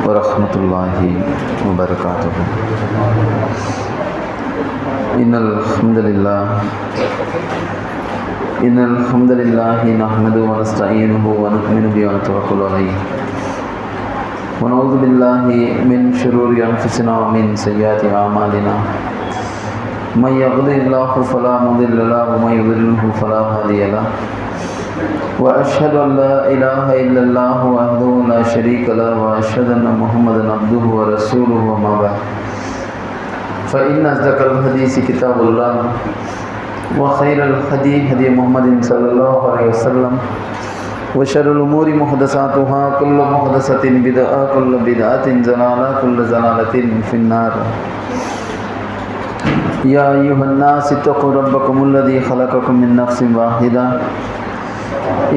வரஹ்மத்துல்லாஹி வபரகாத்துஹு. இன்னல் ஹம்தலில்லாஹி நஹ்மதுஹு வ நஸ்தஈனுஹு வ நு'மினு பிஹி வ நதவக்கலு அலைஹி வ நஊது பில்லாஹி மின் ஷுரூரி அன்ஃபுஸினா வ மின் ஸய்யிஆத்தி அஅமாலினா மன் யஹ்திஹில்லாஹு ஃபலா முதில்ல லஹு வ மன் யுضللஹு ஃபலா ஹாதிய லஹு وأشهد أن لا إله إلا الله وحده لا شريك له وأشهد أن محمدا عبده ورسوله وما بعد فإن أصدق الحديث كتاب الله وخير الهدي هدي محمد صلى الله عليه وسلم وشر الأمور محدثاتها كل محدثة بدعة كل بدعة ضلالة كل ضلالة في النار. يا أيها الناس اتقوا ربكم الذي خلقكم من نفس واحدة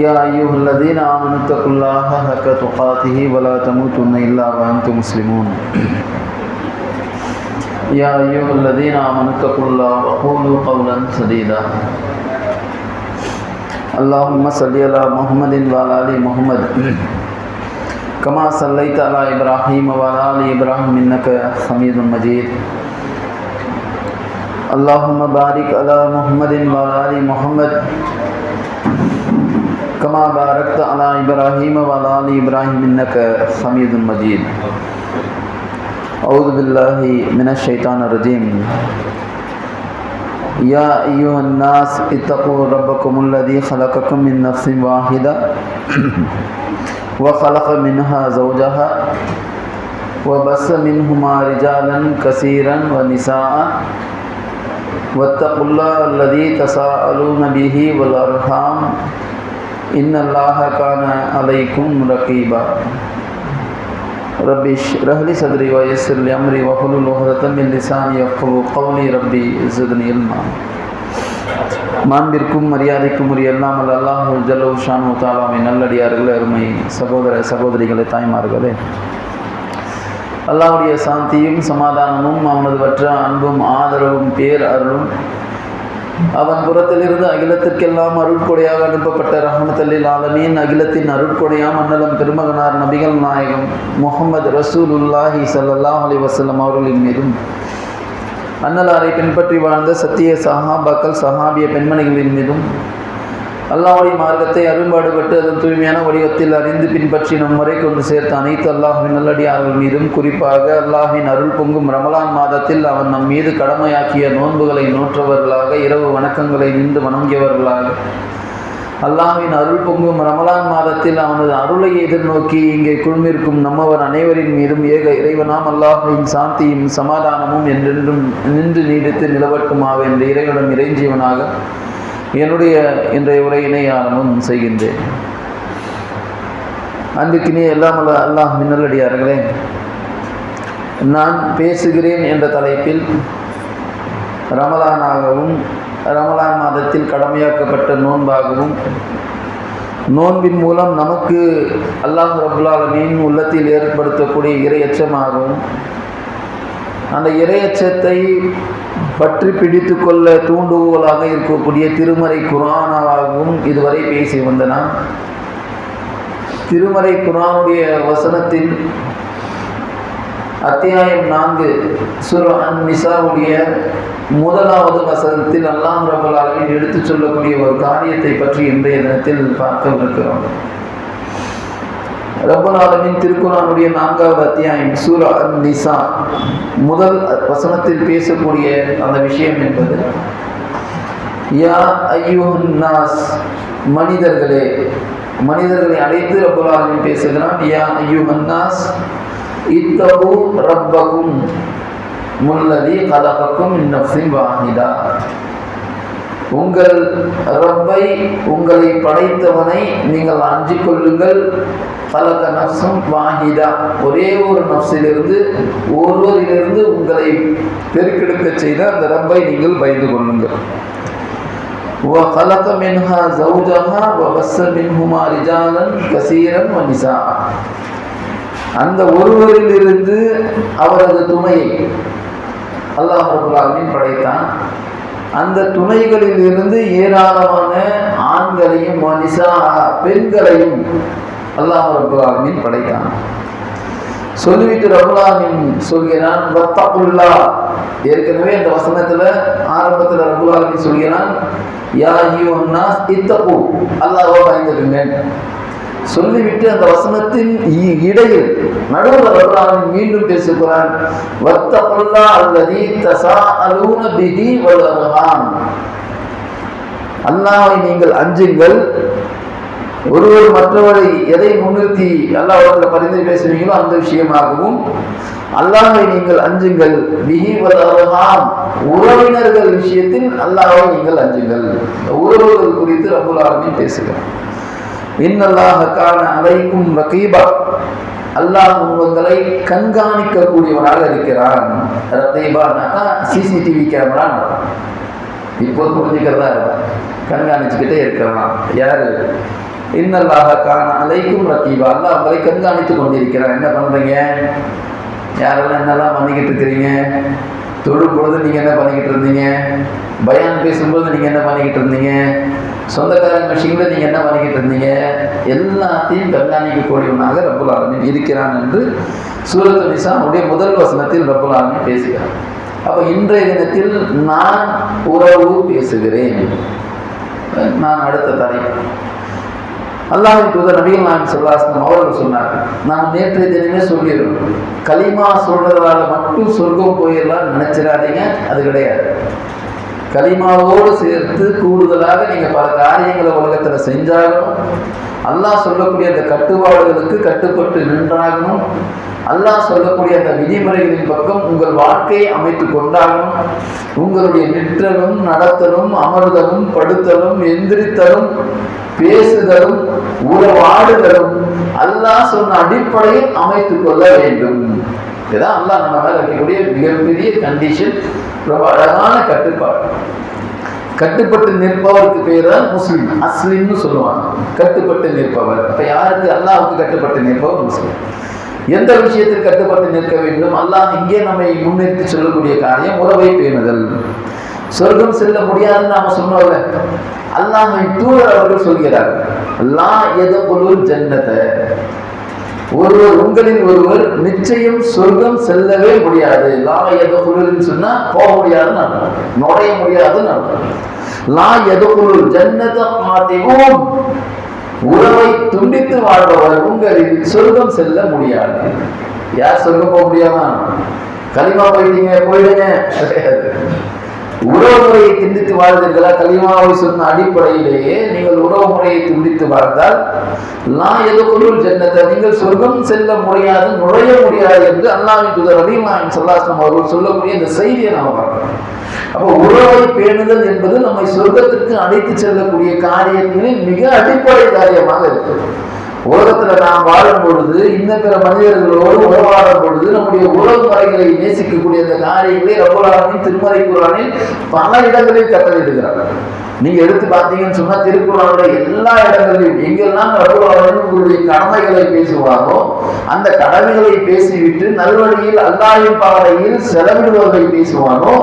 يا أيها الذين آمنوا اتقوا الله حق تقاته ولا تموتن إلا وأنتم مسلمون. يا أيها الذين آمنوا اتقوا الله وقولوا قولا سديدا. اللهم صل على محمد وعلى آل محمد كما صليت على إبراهيم وعلى آل إبراهيم إنك حميد مجيد. اللهم بارك على محمد وعلى آل محمد كما باركت على إبراهيم وعلى آل إبراهيم إنك حميد مجيد. أعوذ بالله من الشيطان الرجيم. يا أيها الناس اتقوا ربكم الذي خلقكم من نفس واحدة وخلق منها زوجها وبث منهما رجالا كثيرا ونساء واتقوا الله الذي تساءلون به والأرحام إن الله كان عليكم رقيبا. ربي اشرح لي صدري ويسر لي أمري واحلل عقدة من لساني يفقهوا قولي ربي زدني علما. மாண்பிற்கும் மரியாதைக்கும் உரிய எல்லாம் அல்லாஹ் ஜல்ல ஷானு தஆலாவின் நல்லடியார்களே, அருமை சகோதர சகோதரிகளே, தாய்மார்களே, அல்லாஹ்வுடைய சாந்தியும் சமாதானமும் அவனது வற்ற அன்பும் ஆதரவும் பேர் அருளும் அவன் புறத்திலிருந்து அகிலத்திற்கெல்லாம் அருட்கொடையாக அனுப்பப்பட்ட ரஹ்மத்துல் ஆலமீன் அகிலத்தின் அருட்கொடையாம் அன்னலம் பெருமகனார் நபிகள் நாயகம் முஹம்மது ரசூலுல்லாஹி ஸல்லல்லாஹு அலைஹி வஸல்லம் அவர்களின் மீதும் அன்னலாரை பின்பற்றி வாழ்ந்த சத்திய சஹாபாக்கள் சஹாபிய பெண்மணிகளின் மீதும் அல்லாஹ்வுடைய மார்க்கத்தை அரும்பாடுபட்டு அதன் தூய்மையான வடிவத்தில் அறிந்து பின்பற்றி நம் முறை கொண்டு சேர்த்த அனைத்து அல்லாஹ்வின் நல்லடியார்கள் மீதும், குறிப்பாக அல்லாஹ்வின் அருள் பொங்கும் ரமலான் மாதத்தில் அவன் நம் மீது கடமையாக்கிய நோன்புகளை நோற்றவர்களாக, இரவு வணக்கங்களை நின்று வணங்கியவர்களாக, அல்லாஹ்வின் அருள் பொங்கும் ரமலான் மாதத்தில் அவனது அருளை எதிர்நோக்கி இங்கே குழுமிருக்கும் நம்மவர் அனைவரின் மீதும் ஏக இறைவனாம் அல்லாஹ்வின் சாந்தியும் சமாதானமும் என்றென்றும் நின்று நீடித்து நிலவட்டுமாக என்ற இறைவனும் இறைஞ்சீவனாக என்னுடைய இன்றைய உரையினை ஆரம்பம் செய்கின்றேன். அன்றைக்கினே எல்லாம் அல்லாஹ் மின்னலடியார்களே, நான் பேசுகிறேன் என்ற தலைப்பில் ரமலானாகவும் ரமலான் மாதத்தில் கடமையாக்கப்பட்ட நோன்பாகவும், நோன்பின் மூலம் நமக்கு அல்லாஹ் ரப்புல் ஆலமீன் உள்ளத்தில் ஏற்படுத்தக்கூடிய இறையச்சமாகவும், அந்த இறையச்சத்தை பற்றி பிடித்து கொள்ள தூண்டுகோலாக இருக்கக்கூடிய திருமறை குர்ஆனாகவும் இதுவரை பேசி வந்தன. திருமறை குர்ஆனுடைய வசனத்தில் அத்தியாயம் 4 சூரா அன்-நிசாவுடைய முதலாவது வசனத்தில் அல்லாஹ் ரப்பல் ஆலமீன் எடுத்துச் சொல்லக்கூடிய ஒரு காரியத்தை பற்றி இன்றைய தினத்தில் பார்க்கவிருக்கிறோம். ரப்பல் ஆலமீன் திருக்குர்ஆனுடைய 4வது அத்தியாயம் சூரா அன்-நிசா முதல் வசனத்தில் பேசக்கூடிய அந்த விஷயம் என்பது, யா அய்யுஹன் நாஸ், மனிதர்களே, மனிதர்களை அழைத்து ரப்பல் ஆலமீன் பேசுகிறான். யா அய்யுஹன் நாஸ் இத்தகு ரப்பக்கும் முல்லதி கலகக்கும் மின் நஃப்ஸின் வாஹிதா, உங்கள் ரப்பை, உங்களை படைத்தவனை நீங்கள் அஞ்சிக் கொள்ளுங்கள். கலக நஃப்ஸும் வாஹிதா, ஒரே ஒரு நஃப்ஸிலிருந்து ஒருவரிலிருந்து உங்களை பெருக்கெடுக்க செய்த அந்த ரப்பை நீங்கள் பயந்து கொள்ளுங்கள். وَخَلَقَ مِنْهَا زَوْجَهَا وَبَثَّ مِنْهُمَا رِجَالًا كَثِيرًا وَنِسَاءً, அந்த ஒருவரிலிருந்து அவரது துணையை அல்லாஹ் ரப்பல் ஆலமீன் படைத்தான். அந்த துணைகளில் இருந்து ஏராளமான ஆண்களையும் பெண்களையும் அல்லாஹ் ரப்பல் ஆலமீன் படைத்தான். சொல்லிவிட்டு ரப்புல் ஆலமீன் சொல்கிறான் வத்தகுல்லாஹ். ஏற்கனவே இந்த வசனத்துல ஆரம்பத்துல ரப்புல் ஆலமீன் சொல்கிறான் யா அய்யுஹன் நாஸ் இத்தகு, அல்லாஹ்வை பயந்துடுங்க சொல்லிவிட்டு அந்த வசனத்தின் இடையில் நடுவில் ரப்புல் ஆலமீன் மீண்டும் பேசுகிறான் வத்தகுல்லாஹ் அல்லதி தஸாஅலூன பிஹி வல் அர்ஹாம். அல்லாஹ்வை நீங்கள் அஞ்சுங்கள். ஒருவர் மற்றவரை எதை முன்னிறுத்தி அல்லாஹ்விடத்தில் பரிந்து பேசுவீங்களோ அந்த விஷயமாகவும் அல்லாஹ்வை நீங்கள் அஞ்சுங்கள். பிஹி வல் அர்ஹாம், உறவினர்கள் விஷயத்தில் அல்லாஹ்வை நீங்கள் அஞ்சுங்கள். உறவுகள் குறித்து ரப்புல் ஆலமீன் பேசுகிறார். இன்னல்லாஹ கான அலைக்கும் ரகீபா, அல்லாஹ் உங்களை கண்காணிக்க கூடியவனாக இருக்கிறான். ரகீபானா சிசிடிவி கேமரா இப்போ புரிஞ்சுக்கிறதா இருக்கும், கண்காணிச்சுக்கிட்டே இருக்கிறான். யாரு? இன்னல்லாஹ கான அலைக்கும் ரகீபா, அல்லாஹ் உங்களை கண்காணித்து கொண்டிருக்கிறான். என்ன பண்றீங்க? யாரெல்லாம் என்னெல்லாம் பண்ணிக்கிட்டு இருக்கிறீங்க? தொழும் பொழுது நீங்க என்ன பண்ணிக்கிட்டு இருந்தீங்க? பயான் பேசும்போது நீங்க என்ன பண்ணிக்கிட்டு இருந்தீங்க? சொந்தக்காரங்க விஷயங்கள நீங்க என்ன பண்ணிக்கிட்டு இருந்தீங்க? எல்லாத்தையும் கண்காணிக்கக்கூடியவனாக ரப்புல் ஆலமீன் இருக்கிறான் என்று சூரத்து நிசாவுடைய முதல் வசனத்தில் ரப்புல் ஆலமீன் பேசுகிறார். அப்ப இன்றைய தினத்தில் நான் உறவு பேசுகிறேன். நான் அடுத்த தலைப்பு அல்லாஹ்வின் தூதர் நபிகள் நாயகம் ஸல்லல்லாஹு அலைஹி வஸல்லம் அவர்கள் சொன்னார்கள். நான் நேற்றைய தினமே சொல்லிடுறோம், கலிமா சொல்றதால மட்டும் சொர்க்கம் போயிடலாம் நினைச்சிடாதீங்க, அது கிடையாது. கலிமாவோடு சேர்த்து கூடுதலாக நீங்க பல காரியங்களை உலகத்துல செஞ்சாகணும். அல்லாஹ் சொல்லக்கூடிய அந்த கட்டுப்பாடுகளுக்கு கட்டுப்பட்டு நின்றாகணும். அல்லாஹ் சொல்லக்கூடிய அந்த விதிமுறைகளின் பக்கம் உங்கள் வாழ்க்கையை அமைத்து கொண்டாகணும். உங்களுடைய நிற்றலும் நடத்தலும் அமர்தலும் படுத்தலும் எந்திரித்தலும் பேசுதலும் உறவாடுதலும் அல்லாஹ் சொன்ன அடிப்படையில் அமைத்துக் கொள்ள வேண்டும். இதுதான் அல்லாஹ் நம்ம மேல இருக்கக்கூடிய மிகப்பெரிய கண்டிஷன். ரொம்ப அழகான கட்டுப்பாடு. கட்டுப்பட்டு நிற்பவருக்கு பேர் தான் முஸ்லிம், அஸ்லிம்னு சொல்லுவாங்க. கட்டுப்பட்டு நிற்பவர். அப்ப யாருக்கு? அல்லாஹ்வுக்கு கட்டுப்பட்டு நிற்பவர் முஸ்லிம். எந்த விஷயத்தில் கட்டுப்பட்டு நிற்க வேண்டும்? அல்லாஹ் இங்கே நம்மை முன்னிறுத்தி சொல்லக்கூடிய காரியம் உறவை பேணுதல். சொர்க்கம் செல்ல முடியாதுன்னு நாம சொன்னோம்ல, அல்லாஹ்வின் தூதர் அவர்கள் சொல்கிறார் லா யதுகுலுல் ஜன்னத, ஒருவர் உங்களில் ஒருவர் நிச்சயம் சொர்க்கம் செல்லவே முடியாது. லா யதுகுலுன்னு சொன்னா போக முடியாதுன்னு அர்த்தம், நுழைய முடியாதுன்னு அர்த்தம். லா யதுகுலுல் ஜன்னத காதிபூன், உறவை துண்டித்து வாழ்பவர் உங்களில் சொர்க்கம் செல்ல முடியாது. யார் சொர்க்கம் போக முடியாமா? கலிமா போயிட்டீங்க போயிடுங்க, உறவு முறையை துண்டித்து வாழ்ந்தீர்களா? கலிமாவை சொன்ன அடிப்படையிலேயே நீங்கள் உறவு முறையை துண்டித்து வாழ்ந்தால் லா யதுகுலுல் ஜன்னத, நீங்கள் சொர்க்கம் செல்ல முடியாது, நுழைய முடியாது என்று அல்லாஹ்வின் தூதர் நபிகள் நாயகம் ஸல்லல்லாஹு அலைஹி வஸல்லம் அவர்கள் சொல்லக்கூடிய இந்த செய்தியை நாம் பார்க்கிறோம். அப்போ உறவை பேணுதல் என்பது நம்மை சொர்க்கத்திற்கு அழைத்து செல்லக்கூடிய காரியங்களில் மிக அடிப்படை காரியமாக இருக்கு. உலகத்துல நாம் வாழும் பொழுது இன்னும் பிற மனிதர்களோடு உறவாடும் பொழுது நம்முடைய உறவு முறைகளை நேசிக்கக்கூடிய அந்த காரியங்களை ரப்பல் ஆலமீன் திருமறை குர்ஆனில் பல இடங்களில் கட்டளையிடுகிறார். நீங்க எடுத்து பார்த்தீங்கன்னு சொன்னா திருக்குறளுடைய எல்லா இடங்களிலும் எங்கெல்லாம் ரப்பல் ஆலமீன் உங்களுடைய கடமைகளை பேசுவாரோ அந்த கடமைகளை பேசிவிட்டு நல்வழியில் அல்லாஹ்வின் பாதையில் செலவிடுவதை பேசுவானோ,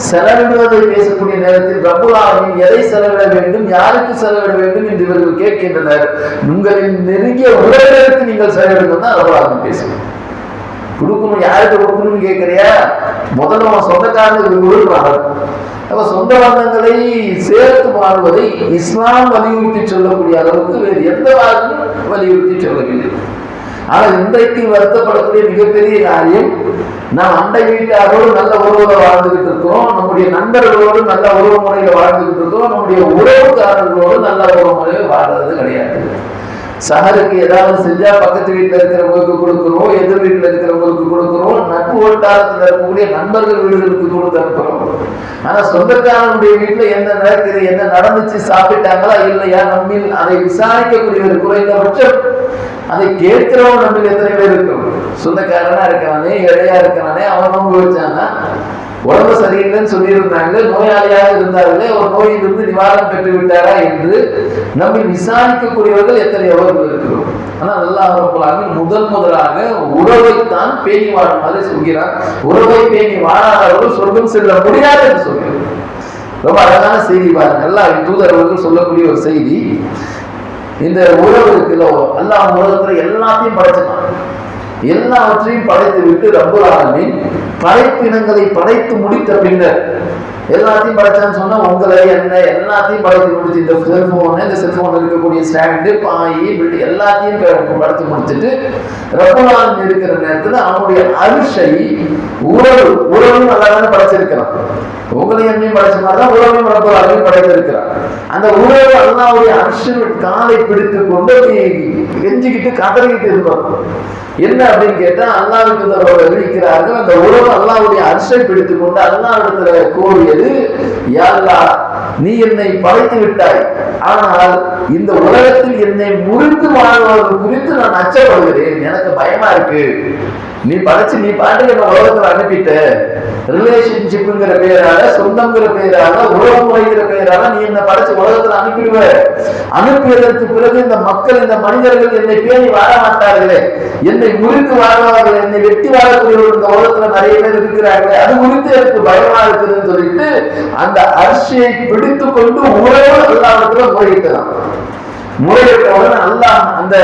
செலவிடுவதை பேசக்கூடிய நேரத்தில் ரப்பல் ஆலமீன் எதை செலவிட வேண்டும், யாருக்கு செலவிட வேண்டும் என்று இவர்கள் கேட்கின்றனர். உங்களின் நெருங்கிய உறவினருக்கு நீங்கள் செலவிடுங்கள் தான் ரப்பல் ஆலமீன் பேசுவோம். கொடுக்கணும், யாருக்கு கொடுக்கணும்னு கேட்கிறியா? முதல்ல அவன் சொந்தக்காரனுக்கு கொடுக்குறாங்க. அப்ப சொந்த பந்தங்களை சேர்த்து வாழ்வதை இஸ்லாம் வலியுறுத்தி சொல்லக்கூடிய அளவுக்கு வேறு எந்த வாழ்வும் வலியுறுத்தி சொல்லவில்லை. ஆனால் இன்றைக்கு வருத்தப்படக்கூடிய மிகப்பெரிய காரியம், நாம் அண்டை வீட்டாரோடு நல்ல உறவுல வாழ்ந்துகிட்டு இருக்கோம், நம்முடைய நண்பர்களோடு நல்ல உறவு முறையில வாழ்ந்துகிட்டு இருக்கோம், நம்முடைய உறவுக்காரர்களோடு நல்ல உறவு முறையில் வாழ்றது கிடையாது. சஹருக்கு ஏதாவது செஞ்சா பக்கத்து வீட்டில் இருக்கிறவங்களுக்கு கொடுக்குறோம், எதிர் வீட்டில் இருக்கிறவங்களுக்கு கொடுக்குறோம், நட்பு வட்டாரத்தில் இருக்கக்கூடிய நண்பர்கள் வீடுகளுக்கு கொடுத்து அனுப்புறோம். ஆனா சொந்தக்காரனுடைய வீட்டுல என்ன நடக்குது, என்ன நடந்துச்சு, சாப்பிட்டாங்களா இல்லையா, நம்மில் அதை விசாரிக்கக்கூடியவர் குறைந்தபட்சம் அதை கேட்கிறவன் நம்ம எத்தனை பேர் இருக்கும்? சொந்தக்காரனா இருக்கிறானே, இடையா இருக்கிறானே, அவன் நோன்பு வச்சானா, உடம்பு சரியில்லைன்னு சொல்லியிருந்தாங்க, நோயாளியாக இருந்தார்களே, ஒரு நோயிலிருந்து நிவாரணம் பெற்று விட்டாரா என்று நம்மை விசாரிக்கக்கூடியவர்கள் எத்தனை எவர்கள் இருக்கிறோம். ஆனால் அல்லாஹ் ரப்பல் ஆலமீன் முதலாக உறவைத்தான் பேணி வாழுமாறு சொல்கிறார். உறவை பேணி வாழாதவர்கள் சொர்க்கம் செல்ல முடியாது என்று சொல்கிறார். ரொம்ப அழகான செய்தி பாருங்க. அல்லாஹ்வின் தூதர் அவர்கள் சொல்லக்கூடிய ஒரு செய்தி. இந்த உறவு இருக்குல்ல, அல்லாஹ் உலகத்துல எல்லாத்தையும் படைச்சிட்டான். எல்லாவற்றையும் படைத்து விட்டு ரப்பல் ஆலமீன் படைப்பினங்களை படைத்து முடித்த பின்னர் எல்லாத்தையும் படைச்சான்னு சொன்னா உங்களை என்ன எல்லாத்தையும் படைத்து முடிச்சு இந்த செல்போன் இருக்கக்கூடிய ஸ்டாண்டு பாய் பில்டு எல்லாத்தையும் படைத்து முடிச்சுட்டு ரப்பல் ஆலமீன் இருக்கிற நேரத்துல அவனுடைய அரிசை உறவும் நல்லாதானே படைச்சிருக்கிறான். உங்களையும் என்னையும் படைச்ச மாதிரிதான் உறவையும் ரப்பல் ஆலமீன் படைத்திருக்கிறான். அந்த உறவு அல்லாஹ்வுடைய அரிசின் காலை பிடித்து கொண்டு கெஞ்சிக்கிட்டு கதறிக்கிட்டு இருப்பான். என்ன அப்படின்னு கேட்டா அல்லாஹ்வுக்கு அறிவிக்கிறார்கள். அந்த உறவு அல்லாஹ்வுடைய அரிசை பிடித்துக் கொண்டு அல்லாஹ்விடத்துல கோரியது, யா அல்லாஹ், நீ என்னை படைத்து விட்டாய், ஆனால் இந்த உலகத்தில் என்னை முறித்து வாழ்வதற்கு குறித்து நான் அச்சப்படுகிறேன், எனக்கு பயமா இருக்கு. நீ படைச்சு நீ பாட்டுக்கு என்ன உலகத்துல அனுப்பிட்ட, ரிலேஷன்ஷிப்ங்கிற பெயரால சொந்தங்கிற பெயரால உறவு முறைங்கிற பெயரால நீ என்ன படைச்சு உலகத்துல அனுப்பிடுவ. அனுப்பியதற்கு பிறகு இந்த மக்கள் இந்த மனிதர்கள் என்னை பேணி வாழ மாட்டார்களே, என்னை முறித்து வாழ்வார்கள், என்னை வெட்டி வாழக்கூடியவர்கள் இந்த உலகத்துல நிறைய பேர் இருக்கிறார்களே, அது குறித்து எனக்கு பயமா இருக்குதுன்னு சொல்லிட்டு அந்த அரிசியை பிடித்து கொண்டு உறவு அல்லாஹ்விடத்துல முறையிட்டதான். முறையிட்டவுடன் அல்லாஹ் அந்த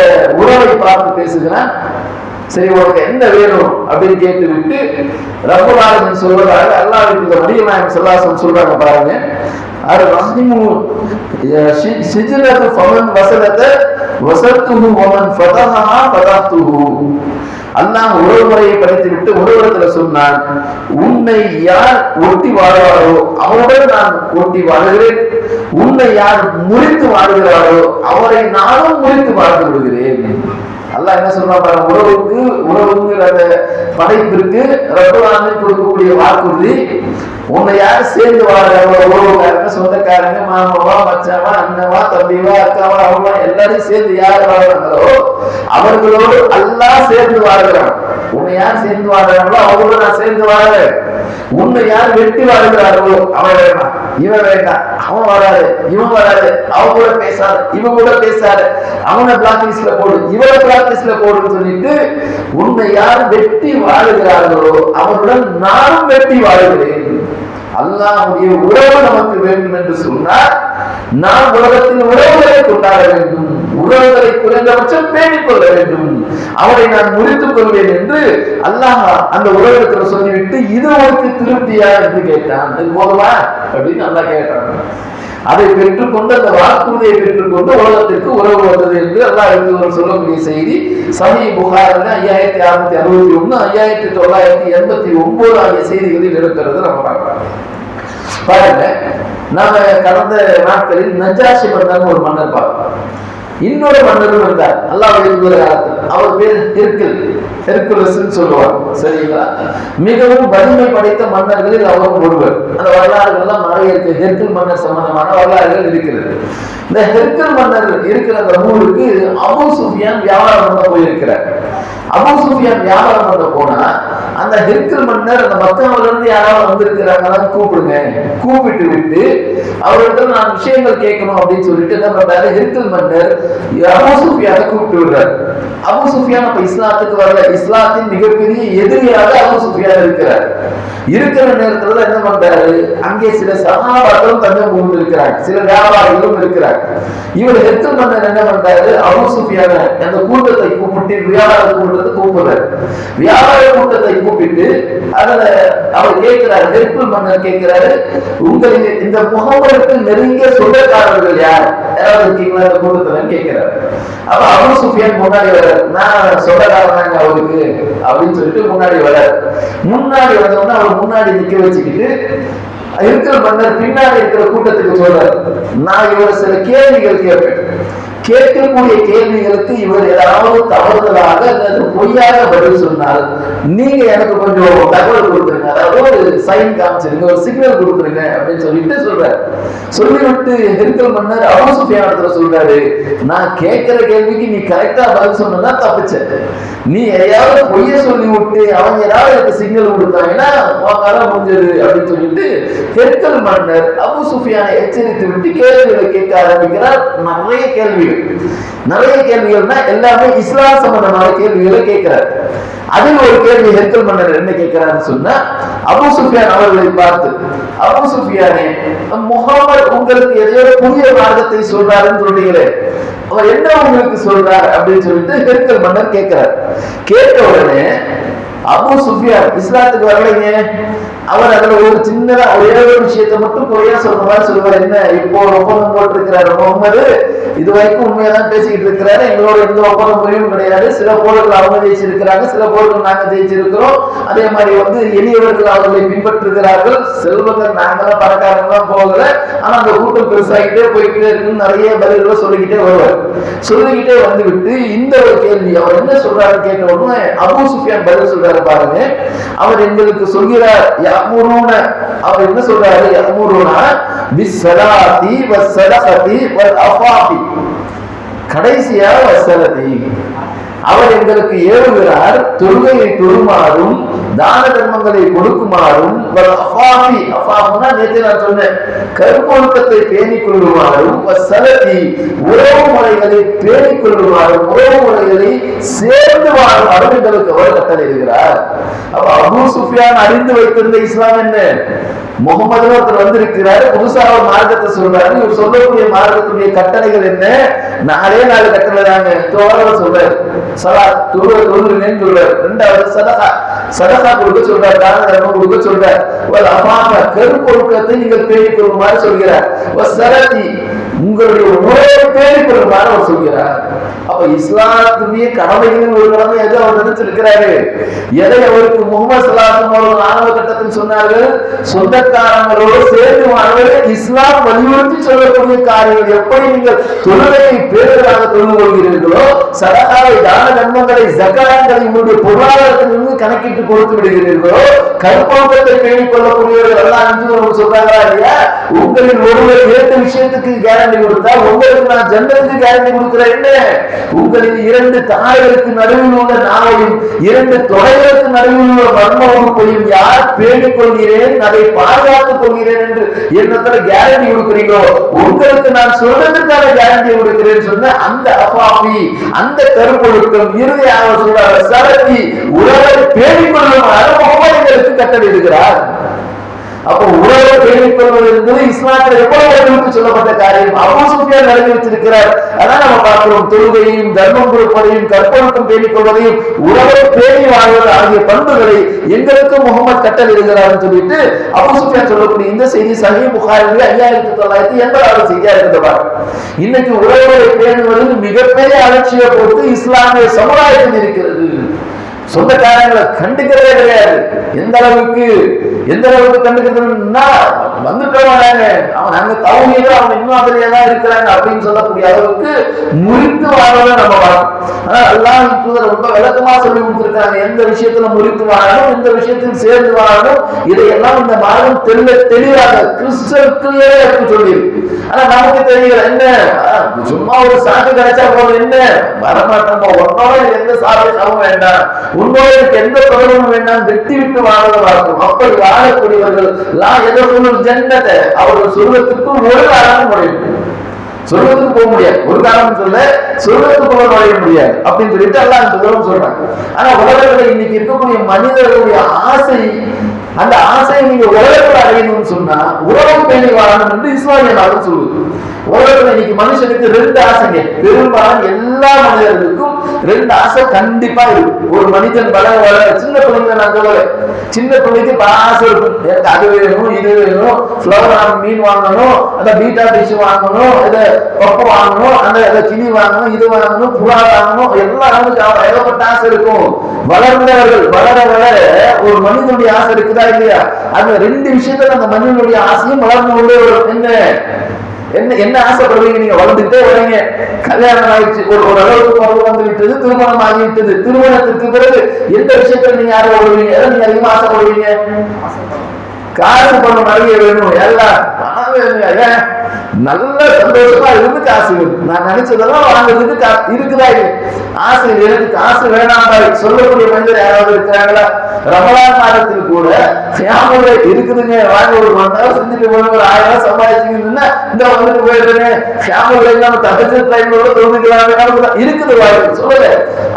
உறவை பார்த்து பேசுகிறான். சரி, உனக்கு என்ன வேணும் அப்படின்னு கேட்டு விட்டு ரப்பல் ஆலமீன் சொல்வதாக அல்லாஹ்வுக்கு நபிகள் நாயகம் ஸல்லல்லாஹு அலைஹி வஸல்லம் சொல்றாங்க. பாருங்க, அர் ரஹீமு சிஜ்னது ஃபமன் வஸலத வஸல்துஹு வமன் ஃபதஹஹா ஃபதஹ்துஹு. அல்லாஹ் உறவு முறையை படித்து விட்டு ஒருவரத்துல சொன்னான், உன்னை யார் ஒட்டி வாழ்வாரோ அவருடன் நான் ஒட்டி வாழுகிறேன், உன்னை யார் முறித்து வாழ்கிறாரோ அவரை நானும் முறித்து வாழ்ந்து விடுகிறேன். அல்லாஹ் என்ன சொல்றான், உறவுங்கிற அந்த படைப்பிற்கு ரப்பல் ஆலமீன் கொடுக்கக்கூடிய வாக்குறுதி, உன்னை யார் சேர்ந்து வாழ்றாங்களோ, உறவுக்காரங்க, சொந்தக்காரங்க, மாமாவா, மச்சாவா, அண்ணவா, தம்பிவா, அக்காவா, அவங்களா எல்லாரையும் சேர்ந்து யார் வாழ்றாங்களோ அவர்களோடு அல்லாஹ் சேர்ந்து வாழ்கிறான். உன்னை யார் சேர்ந்து வாழ்றாங்களோ அவங்களோட நான் சேர்ந்து வாழ்றேன். உன்னை யார் வெட்டி வாழ்கிறார்களோ அவன் வேண்டாம், இவன் வேண்டாம், அவன் வராது, இவன் வராது, அவன் கூட பேசாது, இவன் கூட பேசாது, அவனை பிளாக் லிஸ்ட்ல போடு, இவனை பிளாக் லிஸ்ட்ல போடுன்னு சொல்லிட்டு உன்னை யார் வெட்டி வாழுகிறார்களோ அவருடன் நானும் வெட்டி வாழுகிறேன். அல்லாஹ்வுடைய உறவு நமக்கு வேண்டும் என்று சொன்னால் நாம் உலகத்தில் உறவுகளை கொண்டாட வேண்டும், உறவுகளை குறைந்தபட்சம் பேணிக் கொள்ள வேண்டும், அவரை நான் முறித்துக் கொள்வேன் என்று அல்லாஹ் அந்த உலகத்தில் சொல்லிவிட்டு இது உனக்கு திருப்தியா என்று கேட்டான். இது போதுமா அப்படின்னு அல்லாஹ் கேட்டான். அதை பெற்றுக்கொண்டு அந்த வாக்குறுதியை பெற்றுக்கொண்டு உலகத்திற்கு உறவு வந்தது என்று அல்லாஹ் சொல்லக்கூடிய செய்தி சஹீஹ் புகாரில 5661 5989 ஆகிய செய்திகளில் இருக்கிறது நம்ம பார்க்கலாம். பாருங்க, நாம கடந்த நாட்களில் நஜாஷி மன்னர் ஒரு மன்னர் பார்ப்போம். இன்னொரு மன்னரும் இருந்தார் அல்லாஹ்வுடைய காலத்தில். அவர் பேர் ஹெர்குலஸ் சொல்லுவாங்க. சரிங்களா? மிகவும் வலிமை படைத்த மன்னர்களில் அவரும் ஒருவர். அந்த வரலாறுகள் எல்லாம் நிறைய இருக்கு. ஹெர்குல் மன்னர் சம்பந்தமான வரலாறுகள் இருக்கிறது. இந்த ஹெர்குல் மன்னர் இருக்கிற அந்த ஊருக்கு அபூ சுஃபியான் வியாபாரம் பண்ண போயிருக்கிறார். அபூ சுஃபியான் வியாபாரம் பண்ண போனா அந்த ஹெர்குல் மன்னர் அந்த மக்காவில இருந்து யாராவது வந்திருக்கிறாங்க கூப்பிடுங்க, கூப்பிட்டு விட்டு அவர்கிட்ட நான் விஷயங்கள் கேட்கணும் அப்படின்னு சொல்லிட்டு என்ன பண்றாரு, ஹெர்குல் மன்னர் அபூ சுஃபியானை கூப்பிட்டு விடுறாரு. அபூ சுஃபியான் அப்ப இஸ்லாத்துக்கு வரல. இஸ்லாத்தின் மிகப்பெரிய எதிரியாக அபூ சுஃபியான் இருக்கிறார். இருக்கிற நேரத்துல என்ன பண்றாரு, அங்கே சில சஹாபாக்களும் தஞ்சம் புகுந்து இருக்கிறாங்க, சில வியாபாரிகளும் இருக்கிறாங்க. இவர் ஹெர்குல் மன்னர் என்ன பண்றாரு, அபூ சுஃபியான அந்த கூட்டத்தை கூப்பிட்டு வியாபார கூட்டத்தை கூப்பிடுறாரு. வியாபார கூட்டத்தை கூப்பிட்டு அதுல அவர் கேட்கிறாரு, ஹெர்குல் மன்னர் கேட்கிறாரு, உங்களுக்கு இந்த முகமதுக்கு நெருங்கிய சொந்தக்காரர்கள் யார், யாராவது இருக்கீங்களா இந்த கூட்டத்துல கேட்கிறாரு. அப்ப அபூ சுஃபியான் முன்னாடி வர, நான் சொந்தக்காரனாங்க அவருக்கு அப்படின்னு சொல்லிட்டு முன்னாடி வர. முன்னாடி வந்தோம்னா அவர் முன்னாடி நிக்க வச்சுக்கிட்டு இருக்கிற மன்னர் பின்னாடி இருக்கிற கூட்டத்துக்கு சொல்றாரு, நான் இவர் சில கேள்விகள் கேட்பேன், கேட்கக்கூடிய கேள்விகளுக்கு இவர் ஏதாவது தவறுதலாக அல்லது பொய்யாக பதில் சொன்னால் நீங்க எனக்கு கொஞ்சம் தகவல் கொடுத்துருங்க, அதாவது ஒரு சைன் காமிச்சிருங்க, ஒரு சிக்னல் கொடுத்துருங்க அப்படின்னு சொல்லிட்டு சொல்றாரு. சொல்லிவிட்டு ஹெர்குல் மன்னர் அபூ சுஃபியான் சொல்றாரு, நான் கேட்கிற கேள்விக்கு நீ கரெக்டா பதில் சொன்னா தப்பிச்ச, நீ எதையாவது பொய்ய சொல்லி விட்டு அவங்க ஏதாவது எனக்கு சிக்னல் கொடுத்தாங்கன்னா முடிஞ்சது அப்படின்னு சொல்லிட்டு ஹெர்குல் மன்னர் அபூ சுஃபியானை எச்சரித்து விட்டு கேள்விகளை கேட்க ஆரம்பிக்கிறார். நிறைய கேள்விகள்னா எல்லாமே இஸ்லாம் சம்பந்தமான கேள்விகளை கேட்கிறார். அதில் ஒரு கேள்வி ஹெர்கல் மன்னர் என்ன கேட்கிறான்னு சொன்னா, அபூ சுஃபியான் அவர்களை பார்த்து, அபூ சுஃபியானே, முஹம்மது உங்களுக்கு எதையோ புதிய மார்க்கத்தை சொல்றாருன்னு சொல்றீங்களே, அவர் என்ன உங்களுக்கு சொல்றார் அப்படின்னு சொல்லிட்டு ஹெர்கல் மன்னர் கேட்கிறார். கேட்ட உடனே அபூ சுஃபியான் இஸ்லாத்துக்கு வரலைங்க. அவர் அதுல ஒரு சின்னதா ஒரே ஒரு விஷயத்தை மட்டும் குறையா சொல்ற மாதிரி சொல்லுவார். என்ன, இப்போ ஒப்பந்தம் போட்டிருக்கிறாரு முகமது, இது வரைக்கும் உண்மையாதான் பேசிக்கிட்டு இருக்கிறாரு, எங்களோட எந்த ஒப்பந்த முறையும் கிடையாது, சில போர்கள் அவங்க ஜெயிச்சிருக்கிறாங்க, சில போர்கள் நாங்க ஜெயிச்சிருக்கிறோம், அதே மாதிரி எளியவர்கள் அவர்களை பின்பற்றுகிறார்கள், செல்வங்கள் நாங்களாம் பணக்காரங்களாம் போகல, ஆனா அந்த கூட்டம் பெருசாகிட்டே போய்கிட்டே இருக்குன்னு நிறைய பதில்களை சொல்லிக்கிட்டே வருவார். சொல்லிக்கிட்டே வந்து விட்டு இந்த ஒரு கேள்வி அவர் என்ன சொல்றாரு கேட்ட உடனே அபூ சுஃபியான் பதில் சொல்றாரு பாருங்க. அவர் எங்களுக்கு சொல்கிறார், அவர் என்ன சொல்றாரு, யஅமுருனா பிஸ்ஸலாத்தி வஸ்ஸதகதி வல்அஃபாஃபி, கடைசியா வஸ்ஸலதி, அவர் எங்களுக்கு ஏவுகிறார் தொழுகையை தொழுமாறும் தான தர்மங்களை கொடுக்குமாறும், நேற்று நான் சொன்னேன் கருப்பொழுக்கத்தை பேணிக் கொள்ளுமாறும், உறவு முறைகளை பேணிக் கொள்ளுமாறும், உறவு முறைகளை சேர்ந்து வாழுமாறும் எங்களுக்கு அவர் கட்டளையிடுகிறார். அப்ப அபூ சுஃபியான் அறிந்து வைத்திருந்த இஸ்லாம் என்ன? முகமது ஒருத்தர் வந்திருக்கிறாரு, புதுசா ஒரு மார்க்கத்தை சொல்றாரு, இவர் சொல்லக்கூடிய மார்க்கத்துடைய கட்டளைகள் என்ன? 4 கட்டளை தாங்க. சொல்றாரு சலாத், தொழுகிறேன்னு சொல்றாரு. 2வது சதகா கொடுக்க சொல்றாரு, தான தர்மம் கொடுக்க சொல்றார். கருப்பொழுக்கத்தை நீங்கள் பேணிக் கொள்ளுமாறு சொல்கிறார். உங்களுடைய உறவை பேணிக் கொள்ளுமாறு அவர் சொல்கிறார். அப்ப இஸ்லாத்துடைய கடமைகளின் ஒரு கடமை எது அவர் நினைச்சிருக்கிறாரு? எதை அவருக்கு முகமது ஸல்லல்லாஹு அலைஹி வஸல்லம் ஆரம்ப கட்டத்தில் சொன்னார்கள்? சொந்தக்காரங்களோடு சேர்ந்து வாழ்வது இஸ்லாம் வலியுறுத்தி சொல்லக்கூடிய காரியங்கள். எப்படி நீங்கள் தொழுகையை பேருகளாக தொழுது கொள்கிறீர்களோ, சதகாவை தான தர்மங்களை ஜகாத்களை உங்களுடைய பொருளாதாரத்திலிருந்து கணக்கிட்டு கொடுத்து விடுகிறீர்களோ, கற்பொழுக்கத்தை பேணிக் கொள்ளக்கூடியவர்கள் எல்லாம் சொல்றாங்களா இல்லையா? உங்களில் ஒருவர் 2 விஷயத்துக்கு கேரண்டி கொடுத்தா உங்களுக்கு நான் ஜன்னத்துக்கு கேரண்டி கொடுக்கிறேன். என்ன? உங்களின் 2 தாய்களுக்கு நடுவில் உள்ள நாவையும் 2 தொடைகளுக்கு நடுவில் உள்ள மர்ம உறுப்பையும் யார் பேணிக் கொள்கிறேன், அதை பாதுகாத்துக் கொள்கிறேன் என்று என்னத்துல கேரண்டி கொடுக்கிறீங்களோ, உங்களுக்கு நான் சொல்றதுக்கான கேரண்டி கொடுக்கிறேன் சொன்ன அந்த அஃபாஃபி, அந்த கருப்பொழுக்கம் இறுதியாக சொல்றாரு சரதி உறவை பேணிக் கொள்ளுமாறு முகமது கட்டளையிடுகிறார். அப்போ உறவை பேணிக் கொள்வது என்பது இஸ்லாத்தில் எவ்வளவு சொல்லப்பட்ட காரியம். அபூ சுஃபியான் நடத்தி வச்சிருக்கிறார். அதான் நம்ம பார்க்கிறோம், தொழுகையும் தர்மம் கொடுப்பதையும் கற்பொழுக்கம் பேணிக் கொள்வதையும் உறவை பேணி வாழ்வது ஆகிய பண்புகளை எங்களுக்கு முகமது கட்டளையிடுகிறார் சொல்லிட்டு அபூ சுஃபியான் சொல்லக்கூடிய இந்த செய்தி சஹீஹ் புகாரில் 5980 செய்தியா இருக்கிறது. இன்னைக்கு உறவுகளை பேணுவது மிகப்பெரிய அலட்சிய போக்கு இஸ்லாமிய சமுதாயத்தில் இருக்கிறது. சொந்தக்காரங்களை கண்டுக்கிறதே கிடையாது. எந்த அளவுக்கு கண்டுக்கிறதுன்னா, வந்துட்டோம் அவன் அங்க தௌஹீது அவன் இன்னும் அதிலேதான் இருக்கிறாங்க அப்படின்னு சொல்லக்கூடிய அளவுக்கு முறித்து வாழவே நம்ம வாழணும். ஆனா அல்லாஹ் தூதர் ரொம்ப விளக்கமா சொல்லி கொடுத்திருக்காங்க, எந்த விஷயத்துல முறித்து வாழணும், எந்த விஷயத்தில் சேர்ந்து வாழணும், இதையெல்லாம் இந்த மார்க்கம் தெளிவாக கிறிஸ்டல் கிளியரா எடுத்து சொல்லியிருக்கு. ஆனா நமக்கு தெரியல, என்ன சும்மா ஒரு சாக்கு கிடைச்சா போதும், என்ன வரமாட்டோம், உன்னோட எந்த சாப்பிட்டாவும் வேண்டாம், உன்னோட எந்த தொடர்பும் வேண்டாம், வெட்டி விட்டு வாழ்வதாக இருக்கும். அப்படி வாழக்கூடியவர்கள் ஜன்னத்தை அவர்கள் சொர்க்கத்துக்கு ஒரு காரணம் நுழையும், சொர்க்கத்துக்கு போக முடியாது, ஒரு காரணம் சொல்ல சொர்க்கத்துக்கு போக நுழைய முடியாது அப்படின்னு சொல்லிட்டு எல்லாம் சொல்றாங்க. ஆனா உலகத்துல இன்னைக்கு இருக்கக்கூடிய மனிதர்களுடைய ஆசை, அந்த ஆசையை நீங்க உலகத்தில் அடையணும்னு சொன்னா உறவு பேணி வாழணும் என்று இஸ்லாமிய நாடு சொல்லுது. உலகத்துல இன்னைக்கு மனுஷனுக்கு 2 ஆசைங்க, பெரும்பாலும் எல்லா மனிதர்களுக்கும் 2 ஆசை கண்டிப்பா இருக்கு. ஒரு மனிதன் வளர சின்ன பிள்ளைங்க நான் சொல்லுவேன், சின்ன பிள்ளைக்கு ஆசை இருக்கும், எனக்கு அது வேணும், இது வேணும், ஃபிளவர் மீன் வாங்கணும், அந்த பீட்டா ஃபிஷ் வாங்கணும், இதை பப்பு வாங்கணும், அந்த கிளி வாங்கணும், இது வாங்கணும், புறா வாங்கணும், எல்லாம் ஏகப்பட்ட ஆசை இருக்கும். வளர்ந்தவர்கள் வளர வளர ஒரு மனிதனுடைய ஆசை இருக்குதா இல்லையா? அந்த 2 விஷயத்துல அந்த மனிதனுடைய ஆசையும் வளர்ந்து கொண்டே வரும். என்ன ஆசைப்படுவீங்க? நீங்க வளர்ந்துட்டே வரீங்க, கல்யாணம் ஆயிடுச்சு, ஒரு அளவுக்கு பருவம் வந்து விட்டது, திருமணம் ஆகிவிட்டது, திருமணத்திற்கு பிறகு எந்த விஷயத்துல நீங்க ஆசைப்படுவீங்க? எதை நீங்க அதிகமா ஆசைப்படுவீங்க? காசு பணம் நிறைய வேணும், எல்லாம் பணம் வேணும். நல்ல சந்தோஷமா இருந்து காசு வேணும். நான் நினைச்சதெல்லாம் வாங்குறதுக்கு இருக்குதா? ஆசை எனக்கு காசு வேணாம் சொல்லக்கூடிய மனிதர் யாராவது இருக்கிறாங்களா? ரமலான் மாதத்தில் கூட இருக்குதுங்க, வாங்க ஒரு 1 மணி நேரம் செஞ்சுட்டு போன ஒரு 1000 சம்பாதிச்சிங்கன்னா இந்த வந்துட்டு போயிடுறேன், தகஜத் டைம்ல தொழுதுக்கலாம் இருக்குது வாழ்க்கை சொல்லல.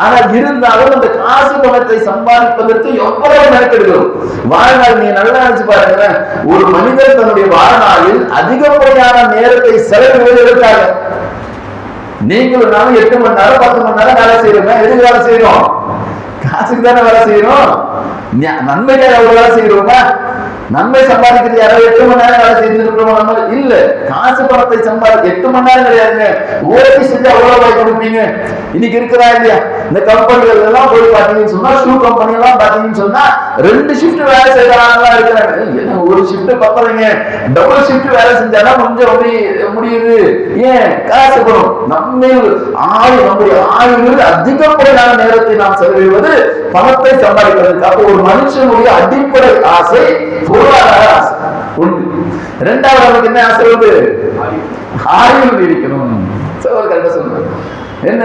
ஆனா இருந்தாலும் அந்த காசு பணத்தை சம்பாதிப்பதற்கு எவ்வளவு மெனக்கெடுக்கிறோம். வாழ்நாள் நீங்க நல்லா நினைச்சு பாருங்க, ஒரு மனிதர் தன்னுடைய வாழ்நாளில் அதிகப்படியான நேரத்தை செலவிடுவதற்காக நீங்களும் நானும் 8 மணி நேரம் 10 மணி நேரம் வேலை செய்யறோம். எதுக்கு வேலை செய்யறோம்? காசுக்கு தானே வேலை செய்யணும். நன்மைக்காக எவ்வளவு வேலை செய்யறோமா? நன்மை சம்பாதிக்கிறது யாராவது 8 மணி நேரம் வேலை செஞ்சிருக்கிறோம் நம்ம இல்ல. காசு பணத்தை சம்பாதி 8 மணி நேரம் கிடையாதுங்க. ஓட்டி செஞ்சு அவ்வளவு ரூபாய் கொடுப்பீங்க. இன்னைக்கு இருக்கிறா இல்லையா? இந்த கம்பெனிகள் எல்லாம் போய் பாத்தீங்கன்னு சொன்னா, ஷூ கம்பெனி எல்லாம் பாத்தீங்கன்னு சொன்னா 2 ஷிஃப்ட் வேலை செய்யறாங்களா இருக்கிறாங்க. என்ன ஒரு ஷிஃப்ட் பத்தலைங்க, டபுள் ஷிஃப்ட் வேலை செஞ்சாலும் கொஞ்சம் முடியுது. ஏன்? காசு பணம். நம்முடைய ஆயுள் அதிகப்படியான நேரத்தை நாம் செலவிடுவது பணத்தை சம்பாதிக்கிறது. அப்போ ஒரு மனுஷனுடைய அடிப்படை ஆசை பொருளாதார ஆசை உண்டு. 2வது அவனுக்கு என்ன ஆசை உண்டு? ஆயுள் நீடிக்கணும். என்ன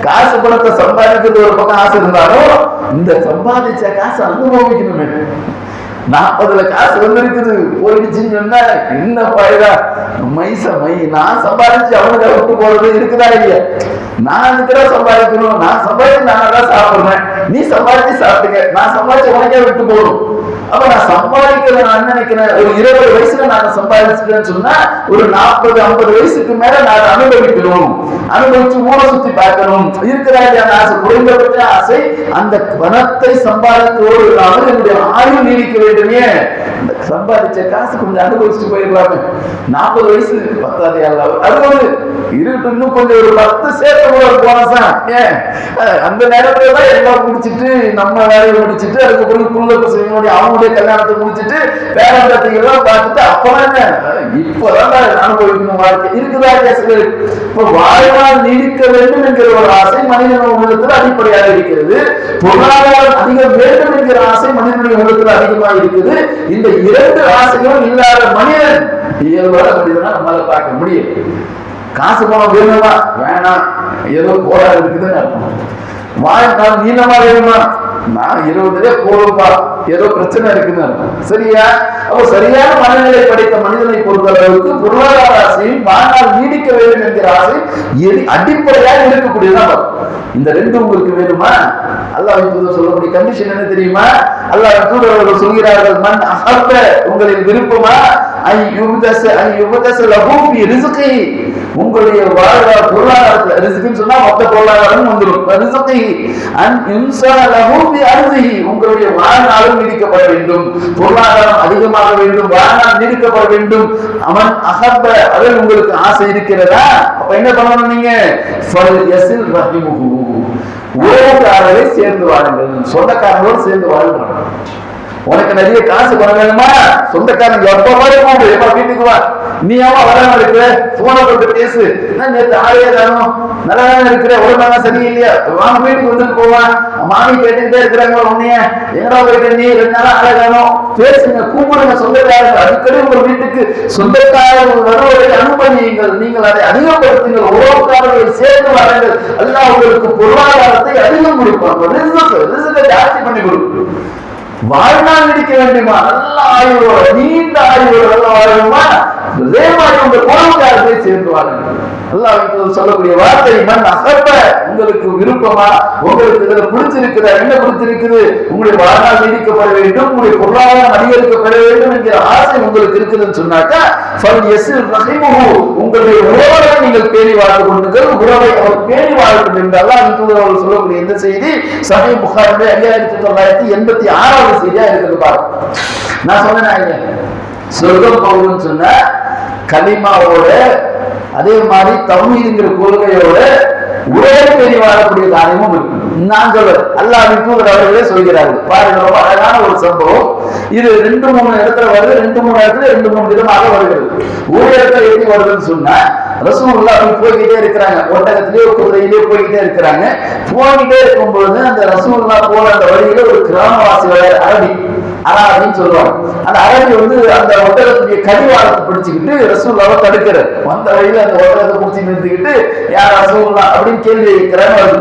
காசு பணத்தை சம்பாதிக்கிறது ஒரு பக்கம் ஆசை இருந்தாலும் இந்த சம்பாதிச்ச காசு அனுபவிக்கணுமே. 40ல காசு வந்திருக்குது போயிடுச்சுன்னு சொன்னா என்ன பாயுதா? நான் சம்பாதிச்சு அவனுக்கு விட்டு போறது இருக்குதா இல்லையா? நான் இருக்கிற சம்பாதிக்கணும், நான் சம்பாதிச்சு நான் சாப்பிடுறேன், நீ சம்பாதிச்சு சாப்பிட்டுங்க, நான் சம்பாதிச்சு உனக்கே விட்டு போகணும். அப்ப நான் சம்பாதிக்கிறத நான் நினைக்கிறேன், ஒரு 20 வயசுல நான் சம்பாதிச்சுட்டேன்னு சொன்னா ஒரு 40-50 வயசுக்கு மேல நான் அனுபவிக்கணும், அனுபவிச்சு ஊரை சுத்தி பார்க்கணும் இருக்கிறா இல்லையா? ஆசை, குறைந்தபட்ச ஆசை அந்த பணத்தை சம்பாதித்தோடு என்னுடைய ஆயுள் நீடிக்க வேண்டுமே. அந்த சம்பாதிச்ச காசு கொஞ்சம் அனுபவிச்சுட்டு போயிடலாமே. 40 வயசு 10 அது இருக்கட்டும், இன்னும் கொஞ்சம் ஒரு 10 சேர்த்து போனசா. ஏன் அந்த நேரத்துல தான் எல்லாம் முடிச்சுட்டு நம்ம வேலையை முடிச்சுட்டு அதுக்கப்புறம் புள்ள பசங்களுடைய அவங்களுடைய கல்யாணத்தை முடிச்சுட்டு பேரம்பத்திகள்லாம் பார்த்துட்டு அப்பதான் இப்பதான் அனுபவிக்கணும் வாழ்க்கை இருக்குதா? இப்ப வாழ்நாள் நீடிக்க வேண்டும் என்கிற ஒரு ஆசை மனிதனுடைய உள்ளத்தில் அடிப்படையாக இருக்கிறது. பொருளாதாரம் அதிகம் வேண்டும் என்கிற ஆசை மனிதனுடைய உள்ளத்தில் அதிகமாக இருக்குது. இந்த 2 ஆசைகளும் இல்லாத மனிதன் இயல்பான மனிதனா நம்மளால பார்க்க முடியும். காசு பணம் வேணுமா? வேணாம், ஏதோ போராட இருக்குதுன்னு அர்த்தம். வாழ்நாள் நீளமா வேணுமா? நான் 20 போடும்பா, ஏதோ பிரச்சனை இருக்குன்னு அர்த்தம். சரியா? அப்போ சரியான மனநிலை படைத்த மனிதனை பொறுத்த அளவுக்கு பொருளாதார ஆசையும் வாழ்நாள் நீடிக்க வேண்டும் என்கிற ஆசை அடிப்படையாக இருக்கக்கூடியதான். இந்த 2 உங்களுக்கு வேணுமா? அல்லாஹ் சொல்லக்கூடிய கண்டிஷன் என்ன தெரியுமா? அல்லாஹ் தூதர்கள் சொல்கிறார்கள், மன் அஹப்ப உங்களின் விருப்பமா உங்களுடைய வாழ்வார் பொருளாதாரத்துல ரிஸ்க்னு சொன்னா மொத்த பொருளாதாரம் வந்துடும். உங்களுடைய வாழ்நாளும் நீடிக்கப்பட வேண்டும், பொருளாதாரம் அதிகமாக வேண்டும், வாழ்நாள் நீடிக்கப்பட வேண்டும். அவன் அகப்ப அதில் உங்களுக்கு ஆசை இருக்கிறதா? அப்ப என்ன பண்ணணும்? நீங்க உறவுக்காரரை சேர்ந்து வாழுங்கள், சொந்தக்காரங்களோடு சேர்ந்து வாழுங்கள். உனக்கு நிறைய காசு பண்ண வேணுமா? சொந்தக்காரங்க எப்ப வீட்டுக்கு வா, நீ ஏமா வராம இருக்கிற? போனை போட்டு பேசு, நேற்று ஆளையே தானும் நல்லா இருக்கிற, உடம்பு சரியில்லையா, வாங்க வீட்டுக்கு வந்துட்டு போவான். மாமி கேட்டுக்கிட்டே இருக்கிறாங்க, உன்னைய எங்கடா போயிட்டு நீ 2 நாளா ஆளை காணும், பேசுங்க, கூப்பிடுங்க சொந்தக்காரர்கள். அடிக்கடி உங்க வீட்டுக்கு சொந்தக்காரர்கள் வருவதை அனுமதியுங்கள், நீங்கள் அதை அதிகப்படுத்துங்கள், உறவுக்காரர்களை சேர்ந்து வாருங்கள். அல்லாஹ் உங்களுக்கு பொருளாதாரத்தை அதிகம் கொடுப்பாங்க, ஜாஸ்தி பண்ணி கொடுக்கும். வாழ்நாள் நீடிக்க வேண்டுமா? நல்ல ஆயுளோட, நீண்ட ஆயுளோட நல்ல வாழணுமா? அதே மாதிரி உங்க குடும்பக்காரத்தை சேர்ந்து வாழுங்கள். அல்லாஹ் சொல்லக்கூடிய வார்த்தை, மன் அகப்ப உங்களுக்கு விருப்பமா? உங்களுக்கு இதுல பிடிச்சிருக்குதா? என்ன பிடிச்சிருக்குது? உங்களுடைய வாழ்நாள் நீடிக்கப்பட வேண்டும், உங்களுடைய பொருளாதாரம் அதிகரிக்கப்பட வேண்டும் என்கிற ஆசை உங்களுக்கு இருக்குதுன்னு சொன்னாக்கா உங்களுடைய உறவை நீங்கள் பேணி வாழ்ந்து கொண்டுங்கள், உறவை அவர் பேணி வாழட்டும் என்று அல்லாஹ் அவர்கள் சொல்லக்கூடிய இந்த செய்தி சஹீஹ் புகாரிலே 5986வது செய்தியா இருக்குது. பாருங்க, நான் சொன்னேன் சொர்க்கம் போகுதுன்னு சொன்ன கலிமாவோட அதே மாதிரி தௌஹீதுங்கிற கொள்கையோட உறவை பேணி வாழக்கூடிய காரியமும் இருக்கு. நான் சொல்றேன், அல்லாஹ்வின் தூதர் அவர்களே சொல்கிறார்கள். பாருங்க, ரொம்ப அழகான ஒரு சம்பவம். இது 2-3 இடத்துல வருது, 2-3 இடத்துல 2-3 விதமாக வருகிறது. ஒரு இடத்துல எப்படி வருதுன்னு சொன்னா, ரசூலுல்லாஹ் போய்கிட்டே இருக்கிறாங்க, ஒட்டகத்திலேயே குதிரையிலேயே போய்கிட்டே இருக்கிறாங்க. போய்கிட்டே இருக்கும்பொழுது அந்த ரசூலுல்லாஹ் போற அந்த வழியில ஒரு கிராமவாசி அரபி அராபின்னு சொல்லுவாங்க. அந்த அரபி வந்து அந்த ஒட்டகத்துடைய கடிவாளத்தை பிடிச்சுக்கிட்டு ரசூலுல்லாவை தடுக்கிறார். வந்த வழியில அந்த ஒட்டகத்தை பிடிச்சி நிறுத்திக்கிட்டு யார் ரசூலுல்லாஹ் அப்படின்னு கேள்வி வைக்கிறார்.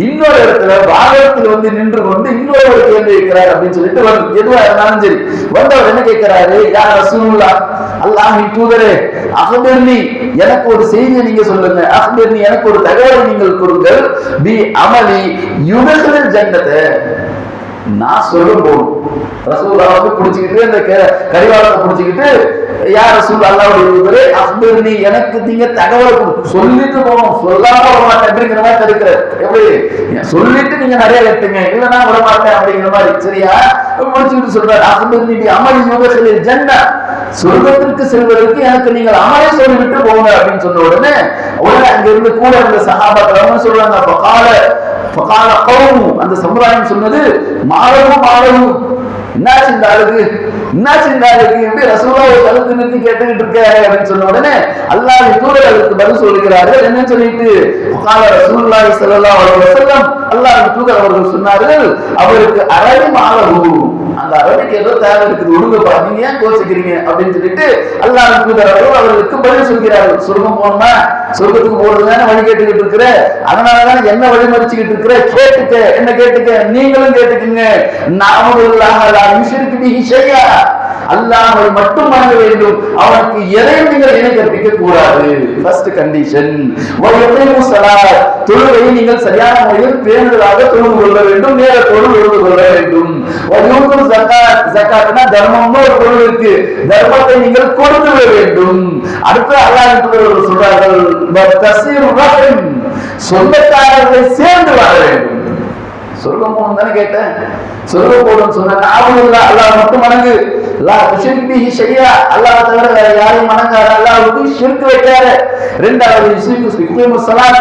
இன்னொரு இடத்துல வாகனத்தில் வந்து நின்று கொண்டு இன்னொரு கேள்வி வைக்கிறார் அப்படின்னு சொல்லிட்டு வருது. எதுவா இருந்தாலும் சரி வந்தவர் என்ன கேட்கிறாரு, யார் ரசூலுல்லாஹ், அல்லாஹ்வின் தூதரே, அஹ்பிர்னி, எனக்கு ஒரு செய்தியை நீங்க சொல்லுங்க, அஹ்பிர்னி, எனக்கு ஒரு தகவலை நீங்கள் கொடுங்கள், பி அமலி யுதஹில் ஜன்னத, நான் சொல்லும் போதும் ரசூலுல்லாஹ் வந்து பிடிச்சிக்கிட்டு அந்த கடிவாளத்தை பிடிச்சிக்கிட்டு யார் ரசூல் அல்லாஹ்வுடைய தூதரே, அஹ்பிர்னி, எனக்கு நீங்க தகவல் சொல்லிட்டு போகணும், சொல்லாம விட மாட்டேன் அப்படிங்கிற மாதிரி தடுக்கிறார். எப்படி சொல்லிட்டு நீங்க நிறைய கட்டுங்க, இல்லைன்னா விட மாட்டேன் அப்படிங்கிற மாதிரி. சரியா முடிச்சுக்கிட்டு சொல்றாரு, அஹ்பிர்னி பி அமலி யுதஹில் ஜன்னத, சொர்க்கத்திற்கு செல்வதற்கு எனக்கு நீங்கள் அமலை சொல்லிவிட்டு போங்க அப்படின்னு சொன்ன உடனே அங்க இருந்து கூட இருந்த சஹாபாக்கள் சொல்றாங்க, அந்த சமுதாயம் சொன்னது, மாறவும் என்னாச்சு இந்த ஆளுக்கு, என்னாச்சு இந்த ஆளுக்கு, எப்படி ரசூலுல்லாஹ் கழுத்து நிறுத்தி கேட்டுக்கிட்டு இருக்காரு அப்படின்னு சொன்ன உடனே அல்லாஹ்வின் தூதர் அதுக்கு பதில் சொல்லுகிறார்கள். என்ன சொல்லிட்டு, ரசூலுல்லாஹி ஸல்லல்லாஹு அலைஹி வஸல்லம், அல்லாஹ்வின் தூதர் அவர்கள் சொன்னார்கள், அவருக்கு அரபி மாலஹு, அந்த அரபிக்கு ஏதோ தேவை இருக்குது, ஒழுங்குப்பா, நீங்க ஏன் கோச்சிக்கிறீங்க அப்படின்னு சொல்லிட்டு அல்லாஹ்வின் தூதர் அவர்கள் அவர்களுக்கு பதில் சொல்கிறார்கள். சொர்க்கம் போகணுமா, சொர்க்கத்துக்கு போறதுதானே வழி கேட்டுக்கிட்டு இருக்கிற, அதனாலதான் என்ன வழி மறிச்சுக்கிட்டு இருக்கிற, கேட்டுக்க, என்ன கேட்டுக்க, நீங்களும் கேட்டுக்குங்க, அல்லாஹ்வை மட்டும் வணங்க வேண்டும், அவனுக்கு எதையும் நீங்கள் இணை கற்பிக்க கூடாது. First condition. தொழுகையை நீங்கள் சரியான முறையில் பேணுதலாக தொழுது கொள்ள வேண்டும், நேரத்தோடு தொழுது கொள்ள வேண்டும். ஜகாத்னா தர்மம்னு ஒரு பொருள் இருக்கு, தர்மத்தை நீங்கள் கொடுத்து வேண்டும். அடுத்து அல்லாஹ்வின் தூதர் சொல்றார்கள், சொந்தக்காரர்களை சேர்ந்து வாழ வேண்டும். சொர்க்கம் போகணும் தானே கேட்டேன், சொர்க்கம் போகணும்னு சொன்னாங்க. அல்லாஹ் மட்டும் வணங்கு, அல்லாஹ் தவிர வேற யாரையும் வணங்காத, அல்லாஹ்வுக்கு ஷிர்க் வைக்காத. இரண்டாவது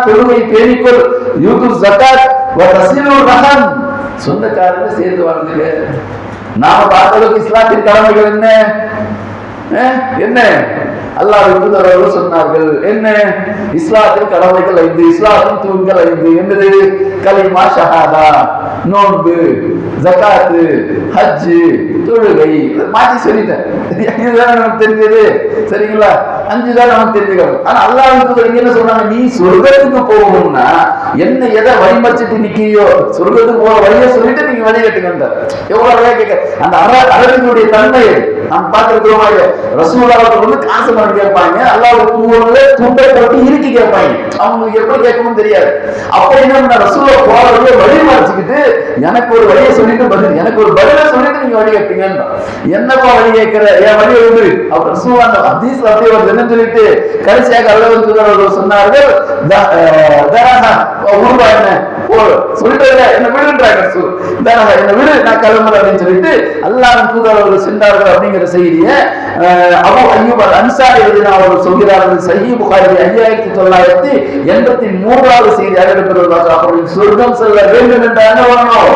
தொழுகை பேணிக்கொள், யூது ஜகாத் வ தஸீலுர் ரஹம், சொந்தக்காரங்க சேர்ந்து வாழுங்க. நாம பார்த்தளவுக்கு இஸ்லாத்தின் கடமைகள் என்ன என்ன அல்லாஹ்வின் தூதர் அவர்கள் சொன்னார்கள், என்ன இஸ்லாத்தின் கடமைகள் 5, இஸ்லாத்தின் தூண்கள் 5. என்னது? கலிமா, ஷஹாதா, நோன்பு, ஜகாத், ஹஜ், தொழுகை. மாற்றி சொல்லிட்டேன், இதுதான் நமக்கு தெரிஞ்சது. சரிங்களா? 5 தான் நமக்கு தெரிஞ்சுக்கணும். ஆனா அல்லாஹ்வின் தூதர் என்ன சொன்னாங்க, நீ சொர்க்கத்துக்கு போகணும்னா என்ன எதை வழிமறிச்சிட்டு நிக்கிறியோ, சொர்க்கத்துக்கு போற வழியை சொல்லிட்டு நீங்க வழி கட்டுங்க. எவ்வளவு வழியா கேட்க, அந்த அரபினுடைய தன்மையை நாம் பார்த்திருக்கிறோம். ரசூலுல்லாஹ் வந்து காசு பணம் கேட்பாங்க, அல்லாஹ் தூவல துண்டை போட்டு இறுக்கி கேட்பாங்க, அவங்களுக்கு எப்படி கேட்கணும்னு தெரியாது. அப்ப என்ன, ரசூலுல்லாஹ் போற வழியை வழி மறிச்சுக்கிட்டு எனக்கு ஒரு வழியை சொல்லிட்டு பதில், எனக்கு ஒரு பதிலை சொல்லிட்டு நீங்க வழி கேட்பீங்க. என்னப்பா வழி கேட்கிற, என் வழி எழுது. அவர் ரசூலுல்லாஹ் அந்த ஹதீஸ்ல அப்படியே ஒரு என்ன சொல்லிட்டு கடைசியாக அல்லாஹ்வின் தூதர் அவர்கள் சொன்னார்கள், உருவா என்ன சொல்லிட்டு என்ன விடுன்றாங்க, என்ன விடு, நான் கிளம்புறேன் அப்படின்னு சொல்லிட்டு அல்லாஹ்வின் தூதர் அவர்கள் சென்றார்கள். அப்படிங்கிற செய்தியை அபூ அய்யூப் அல் அன்சாரி அவர்கள் சொல்கிறார்கள். சஹீஹ் புகாரி 5983வது செய்தியாக இருக்கிறது. அவர்கள் சொர்க்கம் செல்ல வேண்டும் என்ற என்ன வரணும்,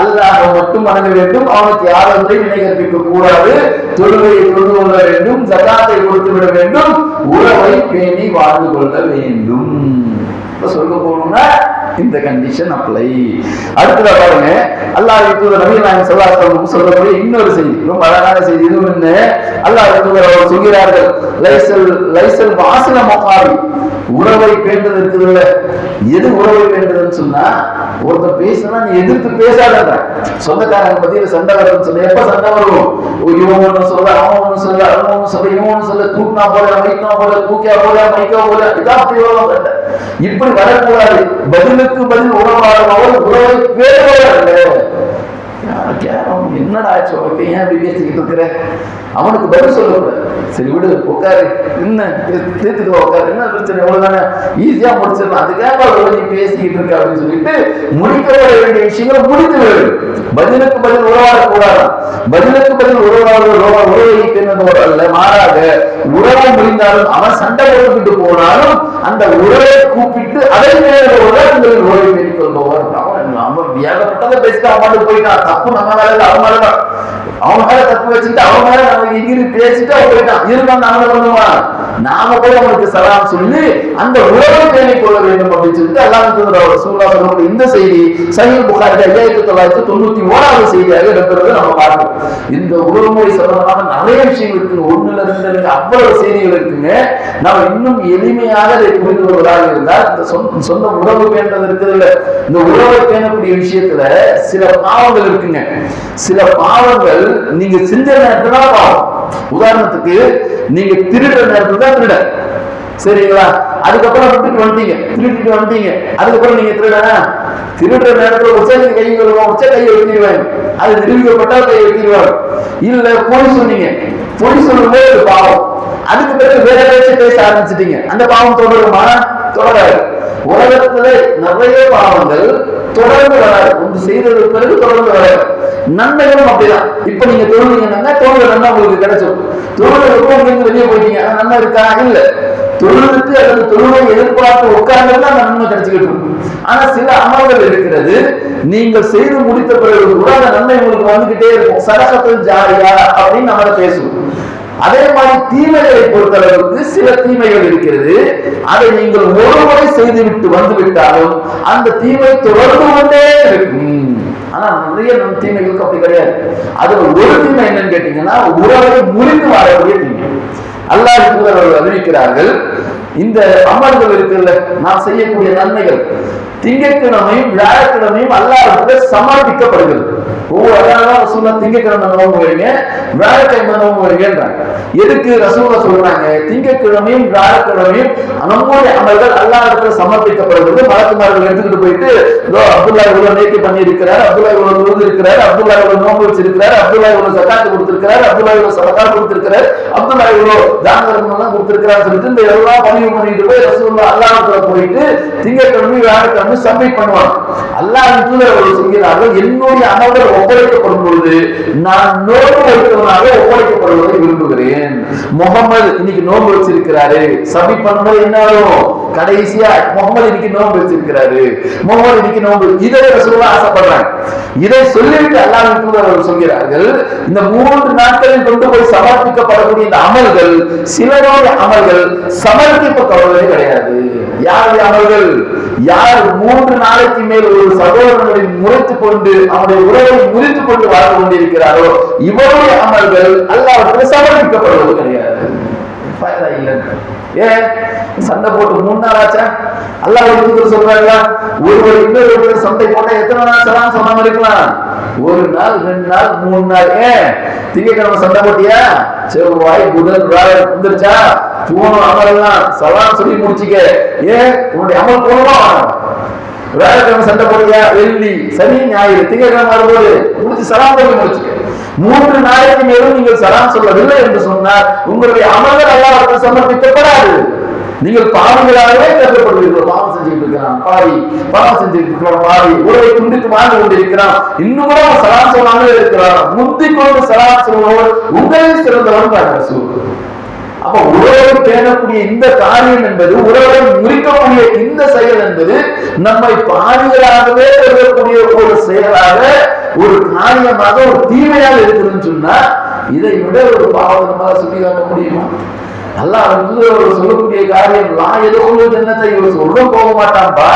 அல்லாஹ்வை மட்டும் வணங்க வேண்டும், அவனுக்கு யாரையும் இணை கற்பிக்க கூடாது, தொழுகையை தொழுது கொள்ள வேண்டும், ஜகாத்தை கொடுத்து விட வேண்டும், உறவை பேணி வாழ்ந்து கொள்ள வேண்டும். சொல்ல போகணும்னா இந்த கண்டிஷன் அப்ளை. அடுத்ததா பாருங்க, அல்லாஹ்வின் தூதர் நபி நாயகம் ஸல்லல்லாஹு அலைஹி வஸல்லம் சொல்லக்கூடிய இன்னொரு செய்தி, ரொம்ப அழகான செய்தி. இது என்ன, அல்லாஹ்வின் தூதர் அவர்கள் சொல்கிறார்கள், லைசல் வாசில மகாவி, உறவை பேண்டது இருக்குதுல்ல. எது உறவை பேண்டதுன்னு சொன்னா, ஒருத்தர் பேசினா நீ எதிர்த்து பேசாத. சொந்தக்காரங்க பத்தியில சண்டை வருதுன்னு சொன்ன, எப்ப சண்டை வரும், இவன் ஒண்ணு சொல்ல, அவன் ஒண்ணு சொல்ல, அவன் ஒண்ணு சொல்ல, இவன் ஒண்ணு சொல்ல, தூக்கினா போல, மைக்கா போல, தூக்கியா போல, மைக்கா போல, இதான் அப்படி வரும். இப்படி வரக்கூடாது. பதிலுக்கு பதில் உறவாடுபவர் உறவை பேணுபவர். என்னடா ஆச்சு, ஏன் அப்படி பேசிக்கிட்டு இருக்கிற, அவனுக்கு பதில் சொல்லக்கூடாது. சரி விடு, உட்காரு, என்ன தீர்த்துக்கு உட்காரு, என்ன பிரச்சனை, எவ்வளவுதானே, ஈஸியா முடிச்சிடலாம், அதுக்காக நீ பேசிக்கிட்டு இருக்க அப்படின்னு சொல்லிட்டு முடிக்க வேண்டிய விஷயங்களை முடித்து வேண்டும். பதிலுக்கு பதில் உறவாடக்கூடாது. பதிலுக்கு பதில் உறவை பேணுபவர் அல்ல, மாறாக உறவை முடிந்தாலும் அவன் சண்டை போட்டுக்கிட்டு போனாலும் அந்த உறவை கூப்பிட்டு அதை மேலே உறவை பேணிக் கொள்பவர். அவன் ஏகப்பட்டதை பேசிட்டு அவன் போயிட்டான், தப்பு நம்ம வேலை, அவன் அவன் மேல தப்பு வச்சுட்டு அவன் மேல நம்ம இங்கிருந்து பேசிட்டு அவன் போயிட்டான். இருந்தாலும் நாம பண்ணுவான், நாம போய் அவனுக்கு சலாம் சொல்லி அந்த உறவை பேணிக் கொள்ள வேண்டும் அப்படின்னு சொல்லிட்டு அல்லாஹ் ரசூலுல்லாஹ் சொல்லக்கூடிய இந்த செய்தி சஹீஹ் புகாரி 5991வது செய்தியாக இடம்பெறுவதை நம்ம பார்க்கிறோம். இந்த உறவுமுறை சம்பந்தமாக நிறைய விஷயங்கள் இருக்கு, ஒண்ணுல இருந்து அவ்வளவு செய்திகள் இருக்குங்க. நம்ம இன்னும் எளிமையாக அதை புரிந்து கொள்வதாக இருந்தால் இந்த சொந்த உறவு பேண்டது இருக்குது இல்ல, இந்த உறவை பேணக்கூடிய விஷயத்துல சில பாவங்கள் இருக்குங்க. சில பாவங்கள் நீங்க செஞ்ச நேரத்துல பாவம். உதாரணத்துக்கு நீங்க திருடுற நேரத்துல தான் திருட, சரிங்களா? அதுக்கப்புறம் விட்டுட்டு வந்துட்டீங்க, திருட்டிட்டு வந்துட்டீங்க, அதுக்கப்புறம் நீங்க திருடுற நேரத்துல உச்சத்தை கை வருவோம், உச்ச கையை வெட்டிடுவாங்க, அது நிரூபிக்கப்பட்டால் கையை வெட்டிடுவாங்க. இல்ல பொய் சொன்னீங்க, பொய் சொல்லும்போது அது பாவம். அதுக்கு பிறகு வேற ஏதாச்சும் பேச ஆரம்பிச்சிட்டீங்க, அந்த பாவம் தொடருமா? தொடராது. உலகத்துல நிறைய பாவங்கள் தொடர்ந்து வராது, ஒன்று செய்ததுக்கு பிறகு தொடர்ந்து வராது. நன்மைகளும் அப்படிதான். இப்ப நீங்க தொழுவீங்கன்னா தொழுது நன்மை உங்களுக்கு கிடைச்சோம். தொழுது வெளியே போயிட்டீங்க, நன்மை இருக்கா? இல்ல. தொழுதுக்கு அல்லது தொழுவை எதிர்பார்த்து உட்கார்ந்து அந்த நன்மை கிடைச்சிக்கிட்டு இருக்கும். ஆனா சில அமல்கள் இருக்கிறது, நீங்கள் செய்து முடித்த பிறகு கூட அந்த நன்மை உங்களுக்கு வந்துகிட்டே இருக்கும். சதகத்துல் ஜாரியா அப்படின்னு நம்ம பேசுவோம். அதே மாதிரி தீமைகளை பொறுத்தளவுக்கு சில தீமைகள் இருக்கிறது, அதை நீங்கள் ஒரு முறை செய்துவிட்டு வந்து விட்டாலும் அந்த தீமை தொடர்ந்து கொண்டே இருக்கும். ஆனா நிறைய தீமைகளுக்கு அப்படி கிடையாது. அதுல ஒரு தீமை என்னன்னு கேட்டீங்கன்னா உறவை முறிந்து வாழக்கூடிய தீமை. அல்லாஹ் தூதர் அறிவிக்கிறார்கள், இந்த அமல்கள் இருக்குல்ல, நான் செய்யக்கூடிய நன்மைகள் திங்கட்கிழமையும் வியாழக்கிழமையும் அல்லாஹ்விடத்திலே சமர்ப்பிக்கப்படுகிறது. திங்கட்கிழமை நோம்பு வைங்க, வியாழக்கிழமை நோம்பு வைங்கன்றாங்க. எதுக்கு ரசூலுல்லாஹ் சொல்றாங்க? திங்கட்கிழமையும் வியாழக்கிழமையும் நம்முடைய அமல்கள் அல்லாஹ்விடத்திலே சமர்ப்பிக்கப்படுகிறது. மலக்குமார்கள் எடுத்துக்கிட்டு போயிட்டு அப்துல்லா இவ்வளவு நேர்த்தி பண்ணி இருக்கிறார், அப்துல்லா இவ்வளவு விருது இருக்கிறார், அப்துல்லா இவ்வளவு நோம்பு வச்சிருக்கிறார், அப்துல்லா இவ்வளவு ஜகாத் கொடுத்திருக்கிறார், அப்துல்லா இவ்வளவு சதகா கொடுத்திருக்கிறார், அப்துல்லா இவ்வளவு தான தர்மம் கொடுத்திருக்கிறார் சொல்லிட்டு இந்த எல்லாம் பதிவு பண்ணிட்டு போய் ரசூலுல்லாஹ் அல்லாஹ்விடத்திலே போயிட்டு திங்கட்கிழமை வியாழக்கிழமை சப்மிட் பண்ணுவாங்க. அல்லாஹ் தூதர் சொல்கிறார்கள், என்னுடைய அமல்கள் ஒப்படைக்கப்படும் பொழுது நான் நோன்பு வைத்தவனாக ஒப்படைக்கப்படுவதை விரும்புகிறேன். முகமது இன்னைக்கு நோன்பு வச்சிருக்கிறாரு, சப்மிட் பண்ணும்போது என்ன ஆகும்? கடைசியா முகமது இன்னைக்கு நோன்பு வச்சிருக்கிறாரு, முகமது இன்னைக்கு நோன்பு, இதை ரசூலுல்லாஹ் ஆசைப்படுறாங்க. இதை சொல்லிவிட்டு அல்லாஹ் தூதர் சொல்கிறார்கள், இந்த 3 நாட்களில் கொண்டு போய் சமர்ப்பிக்கப்படக்கூடிய இந்த அமல்கள் சிலருடைய அமல்கள் சமர்ப்பிக்கப்படுவதே கிடையாது. யாருடைய அமல்கள்? யார் 3 நாளைக்கு மேல் ஒரு சகோதரனை முறைத்துக் கொண்டு அவருடைய உறவை முறித்துக் கொண்டு வாழ்ந்து கொண்டிருக்கிறாரோ இவருடைய அமல்கள் அல்லாஹ்விற்கு சமர்ப்பிக்கப்படுவது கிடையாது. ஏன் சண்டை போட்டு 3 நாள் ஆச்சா? அல்லாஹ் சொல்றாங்க, ஒருவர் இன்னொரு சண்டை போட்டா எத்தனை நாள் சலாம் சொல்லாம இருக்கலாம்? 1 நாள், 2 நாள், 3 நாள். ஏன் திங்கட்கிழமை சண்டை போட்டியா, செவ்வாய் புதன் வியாழன் வந்துருச்சா, போகணும் அமல்லாம் சலாம் சொல்லி முடிச்சுக்க. ஏன் உன்னுடைய அமல் போகணுமா? வியாழக்கிழமை சண்டை போட்டியா, வெள்ளி சனி ஞாயிறு திங்கட்கிழமை வரும்போது முடிச்சு சலாம் சொல்லி முடிச்சுக்க. 3 நாளைக்கு மேலும் நீங்கள் சலாம் சொல்லவில்லை என்று சொன்னால் உங்களுடைய அமல்கள் அல்லாஹ்விற்கு சமர்ப்பிக்கப்படாது. நீங்கள் பாவிகளாகவே கருதப்படுவீர்கள். பாவம் செஞ்சுட்டு இருக்கிறான் பாவி, பாவம் செஞ்சுட்டு இருக்கிறான் பாவி, உறவை துண்டித்து வாழ்ந்து கொண்டிருக்கிறான், இன்னும் கூட சலாம் சொல்லாமல் இருக்கிறான், முந்திக் கொண்டு சலாம் சொல்லுவோர் உங்களில் சிறந்தவன் சொல்லுவோம். அப்ப உறவை பேணக்கூடிய இந்த காரியம் என்பது, உறவை முறிக்கக்கூடிய இந்த செயல் என்பது நம்மை பாவிகளாகவே கருதக்கூடிய ஒரு செயலாக, ஒரு காரியமாக, ஒரு தீமையாக இருக்குதுன்னு சொன்னா இதை விட ஒரு பாவம் நம்மளால சுட்டி காட்ட முடியுமா? அல்லாஹ் சொல்லக்கூடிய காரியம் நான் ஏதோ ஜன்னத்தை சொல்ல போக மாட்டான்பா,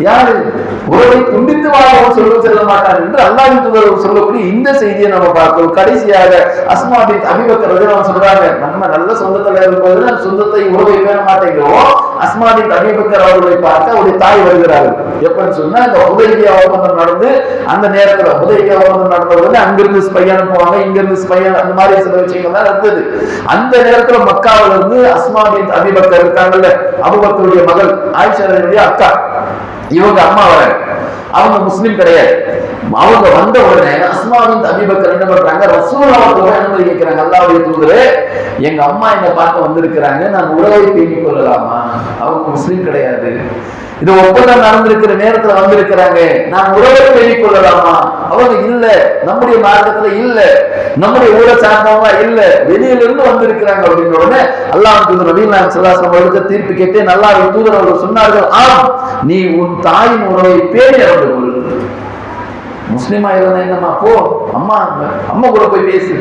யாரு உறவை துண்டித்து வாழவும் செல்ல மாட்டார் என்று அல்லாஹ் தூதர் சொல்லக்கூடிய இந்த செய்தியை நம்ம பார்க்கிறோம். கடைசியாக அஸ்மா பின்த் அபீ பக்கர் ரலியல்லாஹு சொல்றாங்க, நம்ம நல்ல சொந்தத்துல இருக்கும்போது சொந்தத்தை உறவை பேண மாட்டேங்கிறோம். அஸ்மா பின்த் அபீ பக்கர் அவர்களை பார்க்க அவருடைய தாய் வருகிறார்கள். எப்பன்னு சொன்னா இந்த ஹுதைபியா ஒப்பந்தம் நடந்து அந்த நேரத்துல ஹுதைபியா ஒப்பந்தம் நடந்தவங்க அங்கிருந்து ஸ்பை அனுப்புவாங்க, இங்கிருந்து ஸ்பை, அந்த மாதிரி சில விஷயங்கள் தான் நடந்தது. அந்த நேரத்துல மக்காவில இருந்து அஸ்மா பின்த் அபீ பக்கர் இருக்காங்கல்ல, அபூபக்கருடைய மகள் ஆயிஷா ரலியல்லாஹு அக்கா, இவங்க அம்மா வர, அவங்க முஸ்லிம் கிடையாது. அவங்க வந்த உடனே அஸ்மா பின்த் அபீ பக்கர் என்ன பண்றாங்க, ரசூலுல்லாஹ் அனுமதி கேட்கிறாங்க, அல்லாஹ்வுடைய தூதரே எங்க அம்மா என்ன பார்க்க வந்திருக்கிறாங்க, நான் உறவை பேணிக் கொள்ளலாமா? அவங்க முஸ்லிம் கிடையாது, இது ஒப்பந்தம் நடந்திருக்கிற நேரத்துல வந்திருக்கிறாங்க, நான் உறவை பேணிக் கொள்ளலாமா? அவங்க இல்ல, நம்முடைய மார்க்கத்துல இல்ல, நம்முடைய ஊரை சார்ந்தவங்க இல்ல, வெளியில இருந்து வந்திருக்கிறாங்க அப்படின்ற உடனே அல்லாஹ் தூதர் நபிகள் நாயகம் ஸல்லல்லாஹு அலைஹி வஸல்லம் தீர்ப்பு கேட்டு அல்லாஹ்வுடைய தூதர் அவர்கள் சொன்னார்கள், ஆம், நீ உன் தாயின் உறவை பேணி நடந்து கொள். முஸ்லீமா இருந்தா என்னமா, போ அம்மா அம்மா கூட போய் பேசு,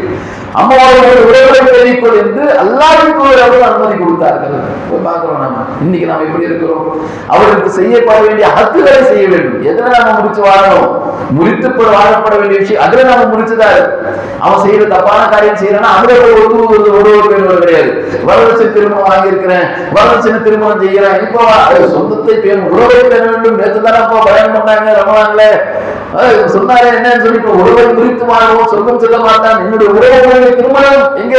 அம்மாவோட உறவுகளை தெரிவிப்பது என்று அல்லாஹ்வுக்கு அவர்கள் அனுமதி கொடுத்தார்கள். போய் பார்க்கிறோம் நாம இன்னைக்கு நாம் எப்படி இருக்கிறோம். அவருக்கு செய்யப்பட வேண்டிய ஹக்குகளை செய்ய வேண்டும். எதுல நாம முடிச்சு வாழணும், முடித்து வாழப்பட வேண்டிய விஷயம் அதுல நாம முடிச்சுதான். அவன் செய்யற தப்பான காரியம் செய்யறான்னா அதுல ஒருவர் பேர் கிடையாது. வரதட்சணை திருமணம் வாங்கியிருக்கிறேன், வரதட்சணை திருமணம் செய்கிறேன், இப்போ சொந்தத்தை பேர் உறவை பெற வேண்டும். நேற்று தானே இப்போ பயன் பண்ணாங்க ரமலான்ல, சொன்னாரே என்னன்னு சொல்லிட்டு உறவை குறித்து வாழவும் சொந்தம் சொல்ல மாட்டான். என்னுடைய உறவுகளுடைய திருமணம் எங்க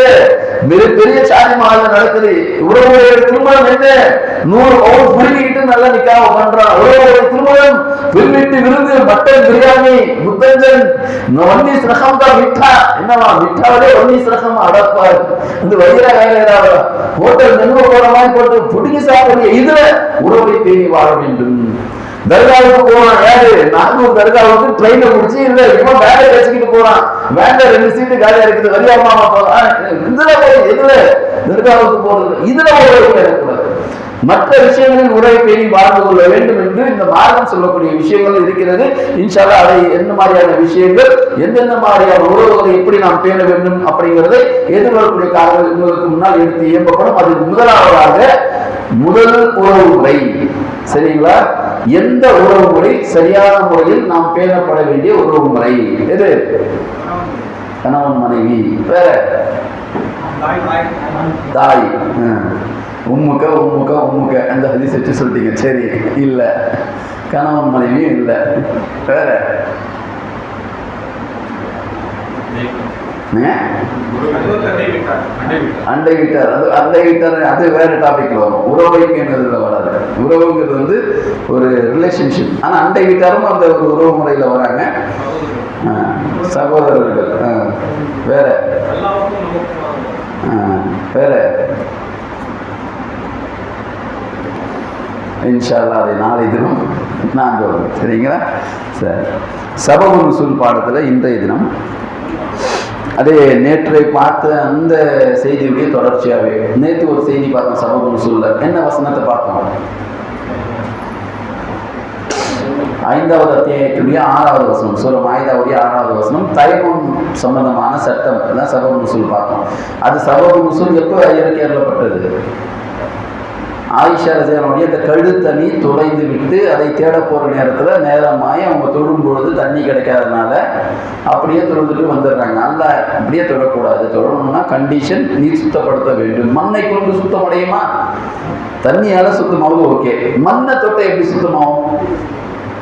மிகப்பெரிய சாதி மகால் நடக்குது. உறவுகளுடைய திருமணம் என்ன 100 பவுன் புரிஞ்சுக்கிட்டு நல்லா நிக்காம பண்றான். உறவுகளுடைய திருமணம் விரும்பிட்டு விருந்து, மட்டன் பிரியாணி, முத்தஞ்சன், வன்னீஸ் ரகம் தான் மிட்டா. என்னவா மிட்டாவே வன்னீஸ் ரகம் அடப்பார் இந்த வயிறா வேலையாவா ஹோட்டல் மெனு போற மாதிரி போட்டு புடிங்கி சாப்பிடுற இதுல உறவை பேணி வாழ வேண்டும். தர்காவுக்கு போறான், யாரு நாகூர் தர்காவுக்கு ட்ரெயினை முடிச்சு இல்ல இவன் வேலை வச்சுக்கிட்டு போறான், வேலை 2 சீட்டு காலியா இருக்குது, வரியாமா போறான். இதுல எதுல தர்காவுக்கு போறது, இதுல உறவு பேணக்கூடாது. மற்ற விஷயங்களில் உறவை பேணி வாழ்ந்து கொள்ள வேண்டும் என்று இந்த மார்க்கம் சொல்லக்கூடிய விஷயங்கள் இருக்கிறது. இன்ஷா அல்லாஹ் அதை என்ன மாதிரியான விஷயங்கள், எந்தெந்த மாதிரியான உறவுகளை எப்படி நாம் பேண வேண்டும் அப்படிங்கிறதை எதிர்வரக்கூடிய காலங்கள் உங்களுக்கு முன்னால் எடுத்து இயக்கப்படும். அது முதலாவதாக முதல் உறவு முறை, சரிங்களா? எந்த உறவு முறை சரியான முறையில் நாம் பேணப்பட வேண்டிய உறவு முறை எது? கணவன் மனைவி, வேற தாய், உம்முக்க உம்முக்க உம்முக்க அந்த ஹதீஸ் வச்சு சொல்லிட்டீங்க. சரி, இல்ல கணவன் மனைவியும் இல்ல, வேற அண்டை வீட்டார், அது அண்டை வீட்டார் அது வேற டாபிக்ல வரும். உறவை பேணுறதுல வராது. உறவுங்கிறது வந்து ஒரு ரிலேஷன்ஷிப். ஆனா அண்டை வீட்டாரும் அந்த ஒரு உறவு முறையில வராங்க. சகோதரர்கள் வேற வேற இன்ஷா அல்லாஹ் அதை நாளை தினம் நான் சொல்றேன், சரிங்களா? சரி, சபபு நுஸூல் பாடத்துல இன்றைய தினம் அதே நேற்றை பார்த்த அந்த செய்தியுடைய தொடர்ச்சியாகவே நேற்று ஒரு செய்தி பார்த்தோம். சபபு நுஸூல்ல என்ன வசனத்தை பார்த்தோம்? 5வது அத்தியாயத்துடைய 6வது வசனம், சூரா மாயிதாவுடைய 6வது வசனம், தயமம் சம்பந்தமான சட்டம் தான் சபபு நுஸூல் பார்த்தோம். அது சபபு நுஸூல் எப்போ இறக்கி அருளப்பட்டது? ஆயிஷா ரலியல்லாஹு அந்த கழுத்தண்ணி துளைந்து விட்டு அதை தேட போகிற நேரத்தில் நேரமாய் அவங்க தொடும் பொழுது தண்ணி கிடைக்காதனால அப்படியே தொழுதுட்டு வந்துடுறாங்க. அல்ல அப்படியே தொடக்கூடாது, தொடணும்னா கண்டிஷன் நீர் சுத்தப்படுத்த வேண்டும். மண்ணை கொண்டு சுத்தமடையுமா? தண்ணியால் சுத்தமாவது ஓகே, மண்ணை தொட்ட எப்படி சுத்தமாகும்?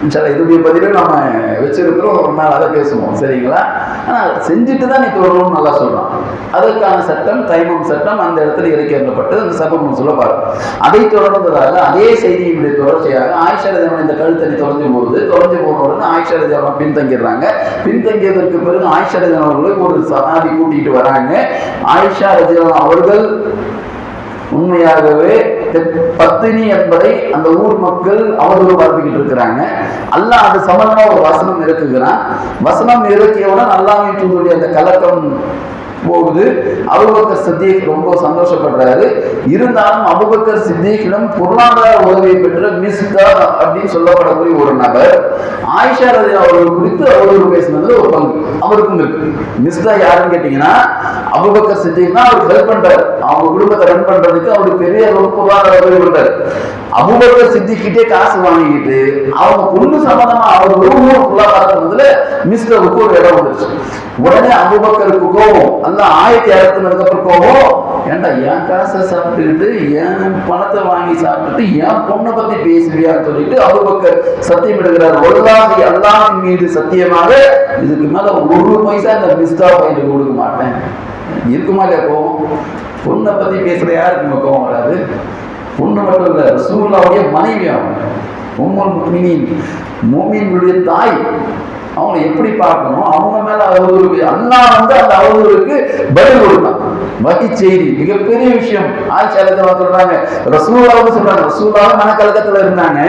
இதுடைய பதிலும் நாம வச்சிருக்கிறோம், ஒரு நாள் அதை பேசுவோம், சரிங்களா? ஆனால் செஞ்சுட்டு தான் நீ தொடரணும்னு நல்லா சொல்றான். அதற்கான சட்டம் தைமம் சட்டம் அந்த இடத்துல இறக்கி வரப்பட்டு அந்த சபபு சொல்ல பாருங்க. அதை தொடர்ந்ததாக அதே செய்தியினுடைய தொடர்ச்சியாக ஆயிஷா ரலியல்லாஹு இந்த கழுத்தண்ணி தொலைஞ்சு போன உடனே ஆயிஷா ரலியல்லாஹு பின்தங்கிடுறாங்க. பின்தங்கியதற்கு பிறகு ஆயிஷா ரலியல்லாஹு அவர்களை ஒரு சஹாபி கூட்டிட்டு வராங்க. ஆயிஷா ரலியல்லாஹு அவர்கள் உண்மையாகவே பத்தினி என்பதை அந்த ஊர் மக்கள் அவர்கள் பரப்பிக்கிட்டு இருக்கிறாங்க. அல்லாஹ் அது சம்பந்தமா ஒரு வசனம் இறக்குகிறான். வசனம் இறக்கியவுடன் அல்லாஹ்வின் தூதருடைய அந்த கலக்கம் போகுது. அபூபக்கர் சித்திக் ரொம்ப சந்தோஷப்படுறாரு. இருந்தாலும் அபூபக்கர் சித்திக்கிடம் பொருளாதார உதவியை பெற்ற மிஸ்தா அப்படின்னு சொல்லப்படக்கூடிய ஒரு நபர் ஆயிஷா ரலியல்லாஹு அவர்கள் குறித்து அவர்கள் பேசினதுல ஒரு பங்கு அவருக்கும் இருக்கு. மிஸ்தா யாருன்னு கேட்டீங்கன்னா அபூபக்கர் சித்திக் தான் அவர் ஹெல்ப் பண்றாரு. அவங்க குடும்பத்தை ரன் பண்றதுக்கு அவருக்கு பெரிய பொருளாதார உதவி பண்றாரு. அபூபக்கர் சித்திக்கிட்டே காசு வாங்கிக்கிட்டு அவங்க பொண்ணு சம்பந்தமா அவர் ஒரு பொருளாதாரத்துல மிஸ்டருக்கு ஒரு இடம் வந்துருச்சு. உடனே அபூபக்கருக்கு கோபம், அந்த ஆயத்தை இறக்குனதுக்கு அப்புறம் கோபம், ஏன்டா என் காசை சாப்பிட்டுக்கிட்டு என் பணத்தை வாங்கி சாப்பிட்டுட்டு என் பொண்ணை பத்தி பேசுவியான்னு சொல்லிட்டு அபூபக்கர் சத்தியம் எடுக்கிறார். வல்லாஹி அல்லாஹ்வின் மீது சத்தியமாக இதுக்கு மேல 1 பைசா இந்த மிஸ்தா பையனுக்கு கொடுக்க மாட்டேன். இருக்குமா இல்லையா கோபம்? பொண்ணை பத்தி பேசுற யாருக்கு கோபம் வராது? பொண்ணு மட்டும் இல்ல, ரசூலுல்லாஹ்வுடைய மனைவி அவங்க, உம்முல் முஃமினீன், முஃமின்களுடைய தாய். அவங்க எப்படி பார்க்கணும், அவங்க மேல அவதூறு, அல்லாஹ் வந்து அந்த அவதூறுக்கு பதில் கொடுத்தான். வகி செய்தி மிகப்பெரிய விஷயம். ஆயிஷா ரலியல்லாஹு சொல்றாங்க, ரசூலுல்லாஹ் சொல்றாங்க, ரசூலுல்லாஹ் மனக்கலக்கத்துல இருந்தாங்க.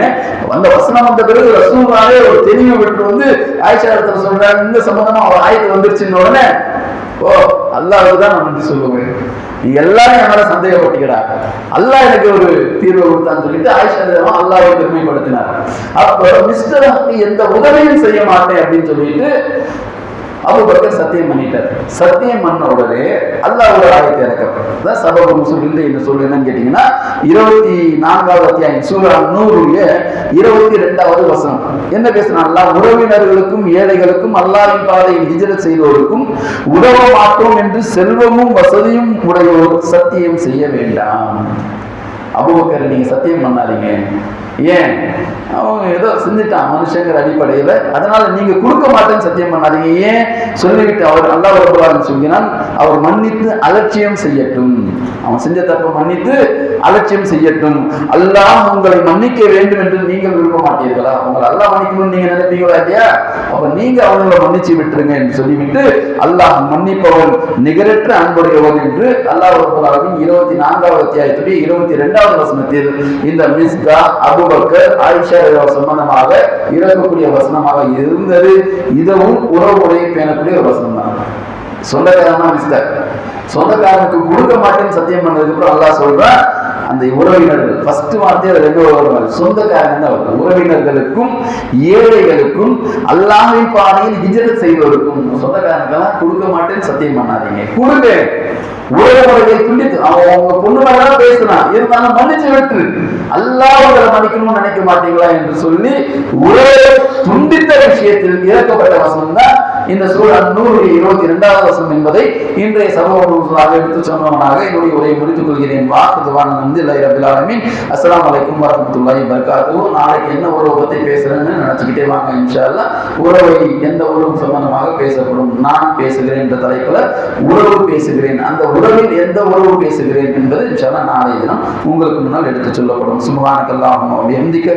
அந்த வசனம் வந்த பிறகு ரசூலுல்லாஹே ஒரு தெளிவு விட்டு வந்து ஆயிஷா ரலியல்லாஹு சொல்றாங்க, இந்த சம்பந்தமா ஒரு ஆயத்து வந்துருச்சுன்னு உடனே ஓ அல்லாஹ்வுக்கு தான் நான் நன்றி சொல்லுவேன். நீ எல்லாரும் என்னால சந்தேகப்பட்டுக்கிறா, அல்லாஹ் எனக்கு ஒரு தீர்வு கொடுத்தான்னு சொல்லிட்டு ஆயிஷா அல்லாஹ்வை பெருமைப்படுத்தினார். அப்போ மிஸ்டர் எந்த உதவியும் செய்ய மாட்டேன் அப்படின்னு சொல்லிட்டு அபூபக்கர் சத்தியம் பண்ணிட்டார். சத்தியம் பண்ண உடனே அல்லாஹ் ஒரு ஆயத்தை இறக்கிறார். சபபு நுஸூல் என்ன சொல்லு என்னன்னு கேட்டீங்கன்னா 24வது அத்தியாயம் சூரா நூருடைய 22வது வசனம் என்ன பேசுறான்? அல்லாஹ் உறவினர்களுக்கும் ஏழைகளுக்கும் அல்லாஹ்வின் பாதையில் ஹிஜ்ரத் செய்தோருக்கும் உதவ மாட்டோம் என்று செல்வமும் வசதியும் உடையோர் சத்தியம் செய்ய வேண்டாம். அபூபக்கர் நீங்க சத்தியம் பண்ணாதீங்க, ஏன் அவன் ஏதோ செஞ்சுட்டான் மனுஷங்கிற அடிப்படையில், அதனால நீங்க கொடுக்க மாட்டேன்னு சத்தியம் பண்ணாதீங்க. ஏன் சொல்லிவிட்டு அவர் அல்லாஹ் ரப்பல் சொல்கிறான், அவர் மன்னித்து அலட்சியம் செய்யட்டும், அவன் செஞ்ச தப்பை மன்னித்து அலட்சியம் செய்யட்டும். அல்லாஹ் உங்களை மன்னிக்க வேண்டும் என்று நீங்கள் விரும்ப மாட்டீர்களா? உங்களை அல்லாஹ் மன்னிக்கணும்னு நீங்க நினைப்பீங்களா இல்லையா? அப்ப நீங்க அவங்களை மன்னிச்சு விட்டுருங்க என்று சொல்லிவிட்டு அல்லாஹ் மன்னிப்பவன் நிகரற்ற அன்புடையவன் என்று அல்லாஹ் ரப்பல் ஆலமீன் 24வது அத்தியாயத்துடைய 22வது வசனத்தில் இந்த மிஸ்கா அபூபக்கர் ஆயிஷா சம்பந்தமாக இறக்கக்கூடிய வசனமாக இருந்தது. இதுவும் உறவுடைய பேணக்கூடிய ஒரு வசனம் தான். சொந்தக்காரனா மிஸ்டர் சொந்தக்காரனுக்கு கொடுக்க மாட்டேன்னு சத்தியம் பண்ணதுக்கு அப்புறம் அல்லாஹ் சொல்றான், அந்த உறவினர்கள் ஃபர்ஸ்ட் வார்த்தையை ரெண்டு சொந்தக்காரங்க தான். உறவினர்களுக்கும் ஏழைகளுக்கும் அல்லாஹ்வின் பாதையில் ஹிஜ்ரத் செய்தவருக்கும் சொந்தக்காரனுக்கெல்லாம் கொடுக்க மாட்டேன்னு சத்தியம் பண்ணாதீங்க, கொடுங்க. உறவுமுறையை துண்டித்து அவங்க பொண்ணு மேலதான் பேசினான், இருந்தாலும் மன்னிச்சு விட்டு அல்லாஹ் உங்களை மன்னிக்கணும்னு நினைக்க மாட்டீங்களா என்று சொல்லி உறவை துண்டித்த விஷயத்தில் இறக்கப்பட்ட வசனம் தான் இந்த சூரா நூருடைய 22வது வசனம் என்பதை இன்றைய சமூகமாக எடுத்து சொன்னவனாக என்னுடைய உரையை முடித்துக் கொள்கிறேன். வாக்குதுவான அல்ஹம்துலில்லாஹி ரப்பில் ஆலமீன். அஸ்ஸலாமு அலைக்கும் வரஹ்மத்துல்லாஹி வபரகாத்துஹு. நாளைக்கு என்ன உறவை பத்தி பேசுறேன்னு நினைச்சுக்கிட்டே வாங்க இன்ஷா அல்லாஹ். உறவை எந்த உறவு சம்பந்தமாக பேசப்படும், நான் பேசுகிறேன் என்ற தலைப்புல உறவு பேசுகிறேன், அந்த உறவில் எந்த உறவு பேசுகிறேன் என்பது இன்ஷா அல்லாஹ் நாளைய தினம் உங்களுக்கு முன்னால் எடுத்து சொல்லப்படும். சுப்ஹானக்கல்லாஹும்ம வ பிஹம்திக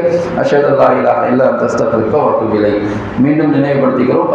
அஷ்ஹது அல்லா இலாஹா இல்லா அன்த அஸ்தக்ஃபிருக வ அத்தூபு இலைக். மீண்டும் நினைவுபடுத்திக்கிறோம்.